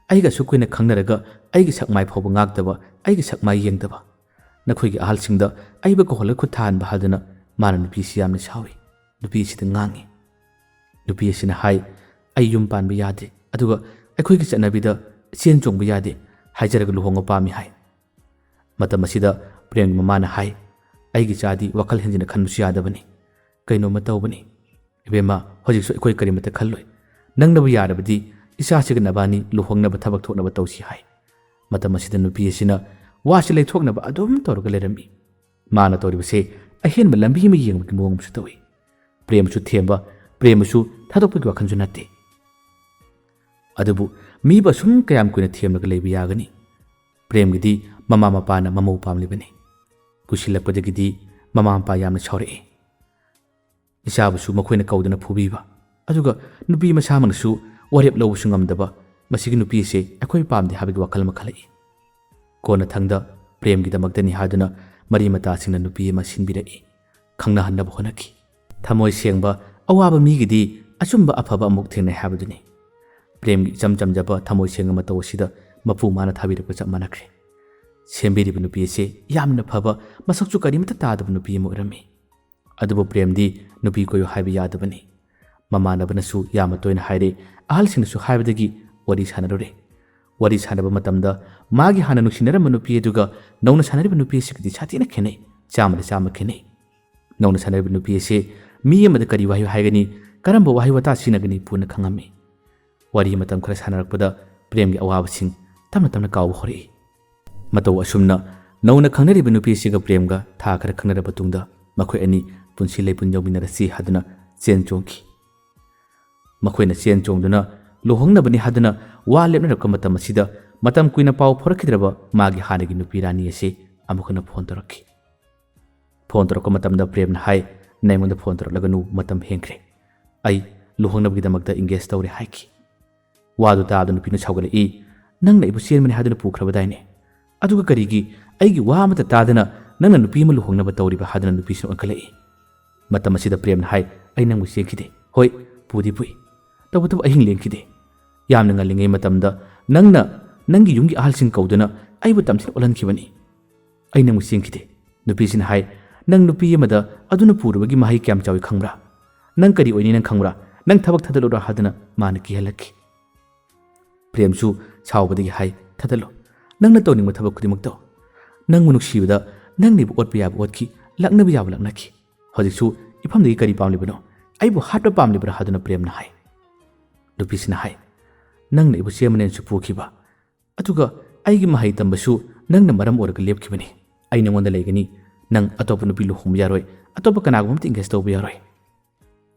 ꯑꯩꯒ ꯑꯁꯨꯛ ꯀꯨꯏꯅ ꯈꯪꯅꯔꯒ ꯑꯩꯒꯤ ꯁꯛꯃꯥꯏ ꯐꯥꯎꯕ ꯉꯥꯛꯇꯕ, ꯑꯩꯒꯤ ꯁꯛꯃꯥꯏ ꯌꯦꯡꯗꯕ, ꯅꯈꯣꯏꯒꯤ ꯑꯍꯜꯁꯤꯡꯗ ꯑꯩꯕꯨ ꯀꯧꯍꯜꯂꯒ ꯈꯨꯠ ꯊꯥꯍꯟꯕ ꯍꯥꯏꯗꯨꯅ ꯃꯥꯅ ꯅꯨꯄꯤꯁꯤ ꯌꯥꯝꯅ ꯁꯥꯎꯏ꯫ ꯅꯨꯄꯤ ꯑꯁꯤꯗ ꯉꯥꯡꯉꯤ꯫ ꯅꯨꯄꯤ ꯑꯁꯤꯅ ꯍꯥꯏ, ꯑꯩ ꯌꯨꯝ ꯄꯥꯟꯕ ꯌꯥꯗꯦ, ꯑꯗꯨꯒ ꯑꯩꯈꯣꯏꯒꯤ ꯆꯠꯅꯕꯤꯗ ꯆꯦꯟ ꯆꯣꯡꯕ ꯌꯥꯗꯦ, ꯍꯥꯏꯖꯔꯒ ꯂꯨꯍꯣꯡꯕ ꯄꯥꯝꯃꯤ ꯍꯥꯏ꯫ ꯃꯇꯝ ꯑꯁꯤꯗ ꯄ꯭ꯔꯦꯝꯒꯤ ꯃꯃꯥꯅ ꯍꯥꯏ, ꯑꯩꯒꯤ ꯆꯥꯗꯤ ꯋꯥꯈꯜ ꯍꯦꯟꯖꯤꯟꯅ ꯈꯟꯕꯁꯨ ꯌꯥꯗꯕꯅꯤ, ꯀꯩꯅꯣꯝꯃ ꯇꯧꯕꯅꯤ, ꯏꯕꯦꯝꯃ ꯍꯧꯖꯤꯛꯁꯨ ꯑꯩꯈꯣꯏ ꯀꯔꯤꯃꯠꯇ ꯈꯜꯂꯣꯏ, ꯅꯪꯅꯕꯨ ꯌꯥꯔꯕꯗꯤ ꯏꯆꯥꯁꯤꯒ ꯅꯕꯥꯅꯤ ꯂꯨꯍꯣꯡꯅꯕ ꯊꯕꯛ ꯊꯣꯛꯅꯕ ꯇꯧꯁꯤ ꯍꯥꯏ꯫ ꯃꯇꯝ ꯑꯁꯤꯗ ꯅꯨꯄꯤ ꯑꯁꯤꯅ ꯋꯥꯁꯤ ꯂꯩꯊꯣꯛꯅꯕ ꯑꯗꯨꯝ ꯇꯧꯔꯒ ꯂꯩꯔꯝꯃꯤ꯫ ꯃꯥꯅ ꯇꯧꯔꯤꯕꯁꯦ ꯑꯍꯦꯟꯕ ꯂꯝꯕꯤ ꯑꯃ ꯌꯦꯡꯕꯒꯤ ꯃꯑꯣꯡ ꯑꯃꯁꯨ ꯇꯧꯏ꯫ ꯄ꯭ꯔꯦꯝꯁꯨ ꯊꯦꯝꯕ, ꯄ꯭ꯔꯦꯝꯁꯨ ꯊꯥꯗꯣꯛꯄꯒꯤ ꯋꯥꯈꯟꯁꯨ ꯅꯠꯇꯦ꯫ ꯑꯗꯨꯕꯨ ꯃꯤꯕꯨ ꯑꯁꯨꯝ ꯀꯌꯥꯝ ꯀꯨꯏꯅ ꯊꯦꯝꯂꯒ ꯂꯩꯕ ꯌꯥꯒꯅꯤ? ꯄ꯭ꯔꯦꯝꯒꯤꯗꯤ ꯃꯃꯥ ꯃꯄꯥꯅ ꯃꯃꯧ ꯄꯥꯝꯂꯤꯕꯅꯤ꯫ ꯀꯨꯏꯁꯤꯜꯂꯛꯄꯗꯒꯤꯗꯤ ꯃꯃꯥ ꯃꯄꯥ ꯌꯥꯝꯅ ꯁꯥꯎꯔꯛꯏ꯫ ꯏꯆꯥꯕꯨꯁꯨ ꯃꯈꯣꯏꯅ ꯀꯧꯗꯨꯅ ꯐꯨꯕꯤꯕ, ꯑꯗꯨꯒ ꯅꯨꯄꯤ ꯃꯁꯥꯃꯛꯅꯁꯨ ꯋꯥꯔꯦꯞ ꯂꯧꯕꯁꯨ ꯉꯝꯗꯕ, ꯃꯁꯤꯒꯤ ꯅꯨꯄꯤ ꯑꯁꯤ ꯑꯩꯈꯣꯏ ꯄꯥꯝꯗꯦ ꯍꯥꯏꯕꯒꯤ ꯋꯥꯈꯜ ꯑꯃ ꯈꯜꯂꯛꯏ꯫ ꯀꯣꯟꯅꯊꯪꯗ ꯄ꯭ꯔꯦꯝꯒꯤꯗꯃꯛꯇꯅꯤ ꯍꯥꯏꯗꯨꯅ ꯃꯔꯤ ꯃꯇꯥꯁꯤꯡꯅ ꯅꯨꯄꯤ ꯑꯃ ꯁꯤꯟꯕꯤꯔꯛꯏ, ꯈꯪꯅꯍꯟꯅꯕ ꯍꯣꯠꯅꯈꯤ꯫ ꯊꯃꯣꯏ ꯁꯦꯡꯕ, ꯑꯋꯥꯕ ꯃꯤꯒꯤꯗꯤ ꯑꯆꯨꯝꯕ ꯑꯐꯕ ꯑꯃꯨꯛ ꯊꯦꯡꯅꯩ ꯍꯥꯏꯕꯗꯨꯅꯤ꯫ ꯄ꯭ꯔꯦꯝꯒꯤ ꯏꯆꯝ ꯆꯝꯖꯕ ꯊꯃꯣꯏ ꯁꯦꯡꯕ ꯃꯇꯧ ꯑꯁꯤꯗ ꯃꯄꯨ ꯃꯥꯅ ꯊꯥꯕꯤꯔꯛꯄ ꯆꯞ ꯃꯥꯟꯅꯈ꯭ꯔꯦ꯫ ꯁꯦꯝꯕꯤꯔꯤꯕ ꯅꯨꯄꯤ ꯑꯁꯤ ꯌꯥꯝꯅ ꯐꯕ, ꯃꯁꯛꯁꯨ ꯀꯔꯤꯃꯠꯇ ꯇꯥꯗꯕ ꯅꯨꯄꯤ ꯑꯃ ꯑꯣꯏꯔꯝꯃꯤ꯫ ꯑꯗꯨꯕꯨ ꯄ꯭ꯔꯦꯝꯗꯤ ꯅꯨꯄꯤ ꯀꯣꯏꯌꯨ ꯍꯥꯏꯕ ꯌꯥꯗꯕꯅꯤ꯫ ꯃꯃꯥꯟꯅꯕꯅꯁꯨ ꯌꯥꯝꯅ ꯇꯣꯏꯅ ꯍꯥꯏꯔꯦ, ꯑꯍꯜꯁꯤꯡꯅꯁꯨ ꯍꯥꯏꯕꯗꯒꯤ ꯋꯥꯔꯤ ꯁꯥꯟꯅꯔꯨꯔꯦ꯫ ꯋꯥꯔꯤ ꯁꯥꯟꯅꯕ ꯃꯇꯝꯗ ꯃꯥꯒꯤ ꯍꯥꯟꯅ ꯅꯨꯡꯁꯤꯅꯔꯝꯕ ꯅꯨꯄꯤ ꯑꯗꯨꯒ ꯅꯧꯅ ꯁꯥꯟꯅꯔꯤꯕ ꯅꯨꯄꯤ ꯑꯁꯤꯒꯗꯤ ꯁꯥꯊꯤꯅ ꯈꯦꯠꯅꯩ, 100% ꯈꯦꯠꯅꯩ꯫ ꯅꯧꯅ ꯁꯥꯟꯅꯔꯤꯕ ꯅꯨꯄꯤ ꯑꯁꯤ ꯃꯤ ꯑꯃꯗ ꯀꯔꯤ ꯋꯥꯍꯩ ꯍꯥꯏꯒꯅꯤ, ꯀꯔꯝꯕ ꯋꯥꯍꯩ ꯋꯥꯇꯥ ꯁꯤꯖꯤꯟꯅꯒꯅꯤ ꯄꯨꯟꯅ ꯈꯪꯉꯝꯃꯤ꯫ ꯋꯥꯔꯤ ꯃꯇꯝ ꯈꯔ ꯁꯥꯟꯅꯔꯛꯄꯗ ꯄ꯭ꯔꯦꯝꯒꯤ ꯑꯋꯥꯕꯁꯤꯡ ꯇꯞꯅ ꯇꯞꯅ ꯀꯥꯎꯕ ꯍꯧꯔꯛꯏ꯫ ꯃꯇꯧ ꯑꯁꯨꯝꯅ ꯅꯧꯅ ꯈꯪꯅꯔꯤꯕ ꯅꯨꯄꯤ ꯑꯁꯤꯒ ꯄ꯭ꯔꯦꯝꯒ ꯊꯥ ꯈꯔ ꯈꯪꯅꯔꯕ ꯇꯨꯡꯗ ꯃꯈꯣꯏ ꯑꯅꯤ ꯄꯨꯟꯁꯤ ꯂꯩꯄꯨꯟ ꯌꯧꯃꯤꯟꯅꯔꯁꯤ ꯍꯥꯏꯗꯨꯅ ꯆꯦꯟ ꯆꯣꯡꯈꯤ꯫ ꯃꯈꯣꯏꯅ ꯆꯦꯟ ꯆꯣꯡꯗꯨꯅ ꯂꯨꯍꯣꯡꯅꯕꯅꯤ ꯍꯥꯏꯗꯨꯅ ꯋꯥ ꯂꯦꯞꯅꯔꯛꯄ ꯃꯇꯝ ꯑꯁꯤꯗ ꯃꯇꯝ ꯀꯨꯏꯅ ꯄꯥꯎ ꯐꯥꯎꯔꯛꯈꯤꯗ꯭ꯔꯕ ꯃꯥꯒꯤ ꯍꯥꯟꯅꯒꯤ ꯅꯨꯄꯤ ꯔꯥꯅꯤ ꯑꯁꯤ ꯑꯃꯨꯛ ꯍꯟꯅ ꯐꯣꯟ ꯇꯧꯔꯛꯈꯤ꯫ ꯐꯣꯟ ꯇꯧꯔꯛꯄ ꯃꯇꯝꯗ ꯄ꯭ꯔꯦꯝꯅ ꯍꯥꯏ, ꯅꯉꯣꯟꯗ ꯐꯣꯟ ꯇꯧꯔꯛꯂꯒꯅꯨ, ꯃꯇꯝ ꯍꯦꯟꯈ꯭ꯔꯦ, ꯑꯩ ꯂꯨꯍꯣꯡꯅꯕꯒꯤꯗꯃꯛꯇ ꯏꯡꯒꯦꯖ ꯇꯧꯔꯦ ꯍꯥꯏꯈꯤ꯫ ꯋꯥꯗꯨ ꯇꯥꯕꯗ ꯅꯨꯄꯤꯅ ꯁꯥꯎꯒꯠꯂꯛꯏ, ꯅꯪꯅ ꯑꯩꯕꯨ ꯆꯦꯟꯕꯅꯤ ꯍꯥꯏꯗꯨꯅ ꯄꯨꯈ꯭ꯔꯕꯗꯥꯏꯅꯦ, ꯑꯗꯨꯒ ꯀꯔꯤꯒꯤ ꯑꯩꯒꯤ ꯋꯥ ꯑꯃꯠꯇ ꯇꯥꯗꯅ ꯅꯪꯅ ꯅꯨꯄꯤ ꯑꯃ ꯂꯨꯍꯣꯡꯅꯕ ꯇꯧꯔꯤꯕ ꯍꯥꯏꯗꯨꯅ ꯅꯨꯄꯤꯁꯤꯅ ꯑꯣꯟꯈꯠꯂꯛꯏ꯫ ꯃꯇꯝ ꯑꯁꯤꯗ ꯄ꯭ꯔꯦꯝꯅ ꯍꯥꯏ, ꯑꯩ ꯅꯪꯕꯨ ꯆꯦꯟꯈꯤꯗꯦ꯫ ꯍꯣꯏ, ꯄꯨꯗꯤ ꯄꯨꯏ, ꯇꯧꯕꯇꯕꯨ ꯑꯍꯤꯡ ꯂꯦꯡꯈꯤꯗꯦ꯫ ꯌꯥꯝꯅ ꯉꯜꯂꯤꯉꯩ ꯃꯇꯝꯗ ꯅꯪꯅ ꯅꯪꯒꯤ ꯌꯨꯝꯒꯤ ꯑꯍꯜꯁꯤꯡ ꯀꯧꯗꯨꯅ ꯑꯩꯕꯨ ꯇꯝꯊꯤꯅ ꯑꯣꯜꯍꯟꯈꯤꯕꯅꯤ꯫ ꯑꯩ ꯅꯪꯕꯨ ꯆꯦꯟꯈꯤꯗꯦ꯫ ꯅꯨꯄꯤꯁꯤꯅ ꯍꯥꯏ, ꯅꯪ ꯅꯨꯄꯤ ꯑꯃꯗ ꯑꯗꯨꯅ ꯄꯨꯔꯨꯕꯒꯤ ꯃꯍꯩ ꯀꯌꯥꯝ ꯆꯥꯎꯏ ꯈꯪꯕ꯭ꯔꯥ? ꯅꯪ ꯀꯔꯤ ꯑꯣꯏꯅꯤ ꯅꯪ ꯈꯪꯕ꯭ꯔꯥ? ꯅꯪ ꯊꯕꯛ ꯊꯥꯗꯠꯂꯨꯔꯥ ꯍꯥꯏꯗꯨꯅ ꯃꯥꯅ ꯀꯤꯍꯜꯂꯛꯈꯤ꯫ ꯄ꯭ꯔꯦꯝꯁꯨ ꯁꯥꯎꯕꯗꯒꯤ ꯍꯥꯏ, ꯊꯥꯗꯠꯂꯨ, ꯅꯪꯅ ꯇꯧꯅꯤꯡꯕ ꯊꯕꯛ ꯈꯨꯗꯤꯡꯃꯛ ꯇꯧ꯫ ꯅꯪꯕꯨ ꯅꯨꯡꯁꯤꯕꯗ ꯅꯪꯅꯕꯨ ꯑꯣꯠꯄ ꯌꯥꯕ ꯑꯣꯠꯈꯤ, ꯂꯛꯅꯕ ꯌꯥꯕ ꯂꯛꯅꯈꯤ꯫ ꯍꯧꯖꯤꯛꯁꯨ ꯏꯐꯝꯗꯒꯤ ꯀꯔꯤ ꯄꯥꯝꯂꯤꯕꯅꯣ? ꯑꯩꯕꯨ ꯍꯥꯠꯄ ꯄꯥꯝꯂꯤꯕ꯭ꯔꯥ ꯍꯥꯏꯗꯨꯅ ꯄ꯭ꯔꯦꯝꯅ ꯍꯥꯏ꯫ ꯅꯨꯄꯤꯁꯤꯅ ꯍꯥꯏ, ꯅꯪꯅ ꯑꯩꯕꯨ ꯆꯦꯟꯕꯅꯦꯅꯁꯨ ꯄꯨꯈꯤꯕ, ꯑꯗꯨꯒ ꯑꯩꯒꯤ ꯃꯍꯩ ꯇꯝꯕꯁꯨ ꯅꯪꯅ ꯃꯔꯝ ꯑꯣꯏꯔꯒ ꯂꯦꯞꯈꯤꯕꯅꯤ꯫ ꯑꯩ ꯅꯉꯣꯟꯗ ꯂꯩꯒꯅꯤ, ꯅꯪ ꯑꯇꯣꯞꯄ ꯅꯨꯄꯤ ꯂꯨꯍꯣꯡꯕ ꯌꯥꯔꯣꯏ, ꯑꯇꯣꯞꯄ ꯀꯅꯥꯒꯨꯝꯕ ꯑꯃꯇ ꯏꯪꯒꯦꯖ ꯇꯧꯕ ꯌꯥꯔꯣꯏ꯫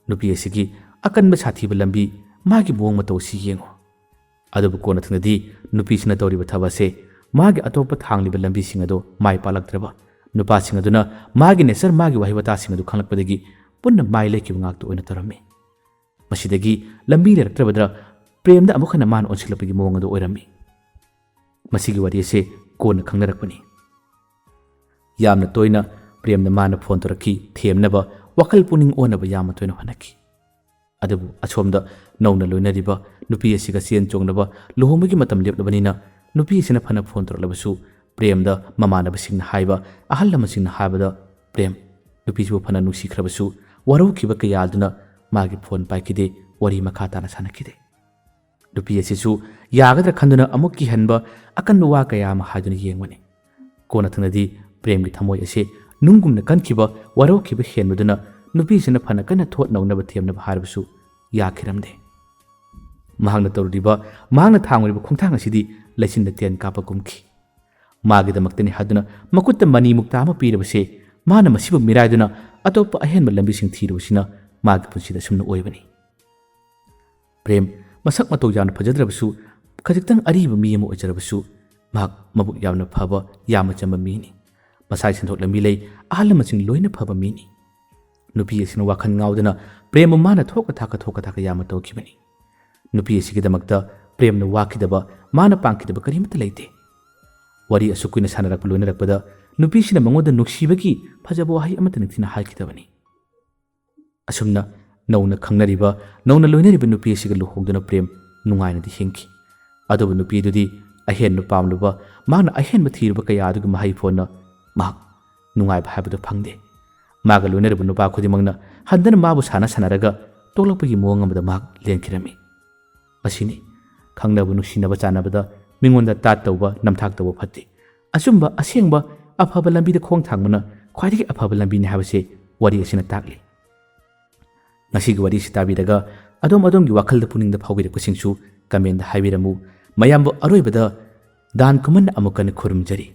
ꯅꯨꯄꯤ ꯑꯁꯤꯒꯤ ꯑꯀꯟꯕ ꯁꯥꯊꯤꯕ ꯂꯝꯕꯤ, ꯃꯥꯒꯤ ꯃꯑꯣꯡ ꯃꯇꯧ ꯑꯁꯤ ꯌꯦꯡꯉꯨ꯫ ꯑꯗꯨꯕꯨ ꯀꯣꯟꯅ ꯊꯪꯗꯗꯤ ꯅꯨꯄꯤꯁꯤꯅ ꯇꯧꯔꯤꯕ ꯊꯕꯛ ꯑꯁꯤ ꯃꯥꯒꯤ ꯑꯇꯣꯞꯄ ꯊꯥꯡꯂꯤꯕ ꯂꯝꯕꯤꯁꯤꯡ ꯑꯗꯨ ꯃꯥꯏ ꯄꯥꯛꯂꯛꯇ꯭ꯔꯕ ꯅꯨꯄꯥꯁꯤꯡ ꯑꯗꯨꯅ ꯃꯥꯒꯤ ꯅꯦꯆꯔ, ꯃꯥꯒꯤ ꯋꯥꯍꯩ ꯋꯥꯇꯥꯁꯤꯡ ꯑꯗꯨ ꯈꯪꯂꯛꯄꯗꯒꯤ ꯄꯨꯟꯅ ꯃꯥꯏ ꯂꯩꯈꯤꯕ ꯉꯥꯛꯇ ꯑꯣꯏꯅ ꯇꯧꯔꯝꯃꯤ꯫ ꯃꯁꯤꯗꯒꯤ ꯂꯝꯕꯤ ꯂꯩꯔꯛꯇ꯭ꯔꯕꯗ ꯄ꯭ꯔꯦꯝꯗ ꯑꯃꯨꯛ ꯍꯟꯅ ꯃꯥꯅ ꯑꯣꯟꯁꯤꯜꯂꯛꯄꯒꯤ ꯃꯑꯣꯡ ꯑꯗꯨ ꯑꯣꯏꯔꯝꯃꯤ꯫ ꯃꯁꯤꯒꯤ ꯋꯥꯔꯤ ꯑꯁꯤ ꯀꯣꯟꯅ ꯈꯪꯅꯔꯛꯄꯅꯤ꯫ ꯌꯥꯝꯅ ꯇꯣꯏꯅ ꯄ꯭ꯔꯦꯝꯅ ꯃꯥꯅ ꯐꯣꯟ ꯇꯧꯔꯛꯈꯤ, ꯊꯦꯝꯅꯕ, ꯋꯥꯈꯜ ꯄꯨꯛꯅꯤꯡ ꯑꯣꯟꯅꯕ ꯌꯥꯝꯅ ꯇꯣꯏꯅ ꯍꯣꯠꯅꯈꯤ꯫ ꯑꯗꯨꯕꯨ ꯑꯁꯣꯝꯗ ꯅꯧꯅ ꯂꯣꯏꯅꯔꯤꯕ ꯅꯨꯄꯤ ꯑꯁꯤꯒ ꯆꯦꯟ ꯆꯣꯡꯅꯕ ꯂꯨꯍꯣꯡꯕꯒꯤ ꯃꯇꯝ ꯂꯦꯞꯂꯕꯅꯤꯅ ꯅꯨꯄꯤ ꯑꯁꯤꯅ ꯐꯅ ꯐꯣꯟ ꯇꯧꯔꯛꯂꯕꯁꯨ ꯄ꯭ꯔꯦꯝꯗ ꯃꯃꯥꯟꯅꯕꯁꯤꯡꯅ ꯍꯥꯏꯕ, ꯑꯍꯜ ꯂꯃꯟꯁꯤꯡꯅ ꯍꯥꯏꯕꯗ ꯄ꯭ꯔꯦꯝ ꯅꯨꯄꯤꯁꯤꯕꯨ ꯐꯅ ꯅꯨꯡꯁꯤꯈ꯭ꯔꯕꯁꯨ ꯋꯥꯔꯧꯈꯤꯕ ꯀꯌꯥ ꯑꯗꯨꯅ ꯃꯥꯒꯤ ꯐꯣꯟ ꯄꯥꯏꯈꯤꯗꯦ, ꯋꯥꯔꯤ ꯃꯈꯥ ꯇꯥꯅ ꯁꯥꯟꯅꯈꯤꯗꯦ꯫ ꯅꯨꯄꯤ ꯑꯁꯤꯁꯨ ꯌꯥꯒꯗ꯭ꯔꯥ ꯈꯟꯗꯨꯅ ꯑꯃꯨꯛ ꯀꯤꯍꯟꯕ, ꯑꯀꯟꯕ ꯋꯥ ꯀꯌꯥ ꯑꯃ ꯍꯥꯏꯗꯨꯅ ꯌꯦꯡꯕꯅꯤ꯫ ꯀꯣꯟꯅ ꯊꯪꯗꯗꯤ ꯄ꯭ꯔꯦꯝꯒꯤ ꯊꯃꯣꯏ ꯑꯁꯤ ꯅꯨꯡꯒꯨꯝꯅ ꯀꯟꯈꯤꯕ, ꯋꯥꯔꯧꯈꯤꯕ ꯍꯦꯟꯕꯗꯨꯅ ꯅꯨꯄꯤꯁꯤꯅ ꯐꯅ ꯀꯟꯅ ꯊꯣꯠ ꯅꯧꯅꯕ ꯊꯦꯝꯅꯕ ꯍꯥꯏꯔꯕꯁꯨ ꯌꯥꯈꯤꯔꯝꯗꯦ꯫ ꯃꯍꯥꯛꯅ ꯇꯧꯔꯤꯕ, ꯃꯍꯥꯛꯅ ꯊꯥꯡꯂꯤꯕ ꯈꯣꯡꯊꯥꯡ ꯑꯁꯤꯗꯤ ꯂꯩꯆꯤꯟꯗ ꯇꯦꯟ ꯀꯥꯞꯄ ꯀꯨꯝꯈꯤ꯫ ꯃꯥꯒꯤꯗꯃꯛꯇꯅꯤ ꯍꯥꯏꯗꯨꯅ ꯃꯈꯨꯠꯇ ꯃꯅꯤ ꯃꯨꯛꯇ ꯑꯃ ꯄꯤꯔꯕꯁꯦ ꯃꯥꯅ ꯃꯁꯤꯕꯨ ꯃꯤꯔꯥꯏꯗꯨꯅ ꯑꯇꯣꯞꯄ ꯑꯍꯦꯟꯕ ꯂꯝꯕꯤꯁꯤꯡ ꯊꯤꯔꯨꯕꯁꯤꯅ ꯃꯥꯒꯤ ꯄꯨꯟꯁꯤꯗ ꯑꯁꯨꯝꯅ ꯑꯣꯏꯕꯅꯤ꯫ ꯄ꯭ꯔꯦꯝ ꯃꯁꯛ ꯃꯇꯧ ꯌꯥꯝꯅ ꯐꯖꯗ꯭ꯔꯕꯁꯨ, ꯈꯖꯤꯛꯇꯪ ꯑꯔꯤꯕ ꯃꯤ ꯑꯃ ꯑꯣꯏꯖꯔꯕꯁꯨ ꯃꯍꯥꯛ ꯃꯕꯨꯛ ꯌꯥꯝꯅ ꯐꯕ, ꯌꯥꯝꯅ ꯆꯝꯕ ꯃꯤꯅꯤ꯫ ꯃꯁꯥꯒꯤ ꯁꯦꯟꯊꯣꯛ ꯂꯝꯕꯤ ꯂꯩ, ꯑꯍꯜ ꯂꯃꯟꯁꯤꯡ ꯂꯣꯏꯅ ꯐꯕ ꯃꯤꯅꯤ꯫ ꯅꯨꯄꯤ ꯑꯁꯤꯅ ꯋꯥꯈꯜ ꯉꯥꯎꯗꯅ ꯄ꯭ꯔꯦꯝꯕꯨ ꯃꯥꯅ ꯊꯣꯛꯀ ꯊꯥꯛꯀ ꯌꯥꯝꯅ ꯇꯧꯈꯤꯕꯅꯤ꯫ ꯅꯨꯄꯤ ꯑꯁꯤꯒꯤꯗꯃꯛꯇ ꯄ꯭ꯔꯦꯝꯅ ꯋꯥꯈꯤꯗꯕ, ꯃꯥꯅ ꯄꯥꯝꯈꯤꯗꯕ ꯀꯔꯤꯃꯠꯇ ꯂꯩꯇꯦ꯫ ꯋꯥꯔꯤ ꯑꯁꯨꯛ ꯀꯨꯏꯅ ꯁꯥꯟꯅꯔꯛꯄ ꯂꯣꯏꯅꯔꯛꯄꯗ ꯅꯨꯄꯤꯁꯤꯅ ꯃꯉꯣꯟꯗ ꯅꯨꯡꯁꯤꯕꯒꯤ ꯐꯖꯕ ꯋꯥꯍꯩ ꯑꯃꯠꯇ ꯅꯤꯡꯊꯤꯅ ꯍꯥꯏꯈꯤꯗꯕꯅꯤ꯫ ꯑꯁꯨꯝꯅ ꯅꯧꯅ ꯈꯪꯅꯔꯤꯕ, ꯅꯧꯅ ꯂꯣꯏꯅꯔꯤꯕ ꯅꯨꯄꯤ ꯑꯁꯤꯒ ꯂꯨꯍꯣꯡꯗꯨꯅ ꯄ꯭ꯔꯦꯝ ꯅꯨꯡꯉꯥꯏꯅꯗꯤ ꯍꯤꯡꯈꯤ꯫ ꯑꯗꯨꯕꯨ ꯅꯨꯄꯤꯗꯨꯗꯤ ꯑꯍꯦꯟꯕ ꯄꯥꯝꯂꯨꯕ, ꯃꯍꯥꯛꯅ ꯑꯍꯦꯟꯕ ꯊꯤꯔꯨꯕ ꯀꯌꯥ ꯑꯗꯨꯒꯤ ꯃꯍꯩ ꯐꯣꯟꯅ ꯃꯍꯥꯛ ꯅꯨꯡꯉꯥꯏꯕ ꯍꯥꯏꯕꯗꯨ ꯐꯪꯗꯦ꯫ ꯃꯥꯒ ꯂꯣꯏꯅꯔꯤꯕ ꯅꯨꯄꯥ ꯈꯨꯗꯤꯡꯃꯛꯅ ꯍꯟꯗꯅ ꯃꯥꯕꯨ ꯁꯥꯟꯅꯔꯒ ꯇꯣꯛꯂꯛꯄꯒꯤ ꯃꯑꯣꯡ ꯑꯃꯗ ꯃꯍꯥꯛ ꯂꯦꯟꯈꯤꯔꯝꯃꯤ꯫ ꯃꯁꯤꯅꯤ ꯈꯪꯅꯕ, ꯅꯨꯡꯁꯤꯅꯕ, ꯆꯥꯟꯅꯕꯗ ꯃꯤꯉꯣꯟꯗ ꯇꯥꯠ ꯇꯧꯕ, ꯅꯝꯊꯥꯛ ꯇꯧꯕ ꯐꯠꯇꯦ꯫ ꯑꯆꯨꯝꯕ, ꯑꯁꯦꯡꯕ, ꯑꯐꯕ ꯂꯝꯕꯤꯗ ꯈꯣꯡ ꯊꯥꯡꯕꯅ ꯈ꯭ꯋꯥꯏꯗꯒꯤ ꯑꯐꯕ ꯂꯝꯕꯤꯅꯤ ꯍꯥꯏꯕꯁꯤ ꯋꯥꯔꯤ ꯑꯁꯤꯅ ꯇꯥꯛꯂꯤ꯫ ꯉꯁꯤꯒꯤ ꯋꯥꯔꯤ ꯑꯁꯤ ꯇꯥꯕꯤꯔꯒ ꯑꯗꯣꯝꯒꯤ ꯋꯥꯈꯜꯗ ꯄꯨꯛꯅꯤꯡꯗ ꯐꯥꯎꯕꯤꯔꯛꯄꯁꯤꯡꯁꯨ ꯀꯃꯦꯟꯗ ꯍꯥꯏꯕꯤꯔꯝꯃꯨ꯫ ꯃꯌꯥꯝꯕꯨ ꯑꯔꯣꯏꯕꯗ ꯗꯥꯟ ꯈꯨꯃꯟꯅ ꯑꯃꯨꯛ ꯍꯟꯅ ꯈꯨꯔꯨꯝꯖꯔꯤ꯫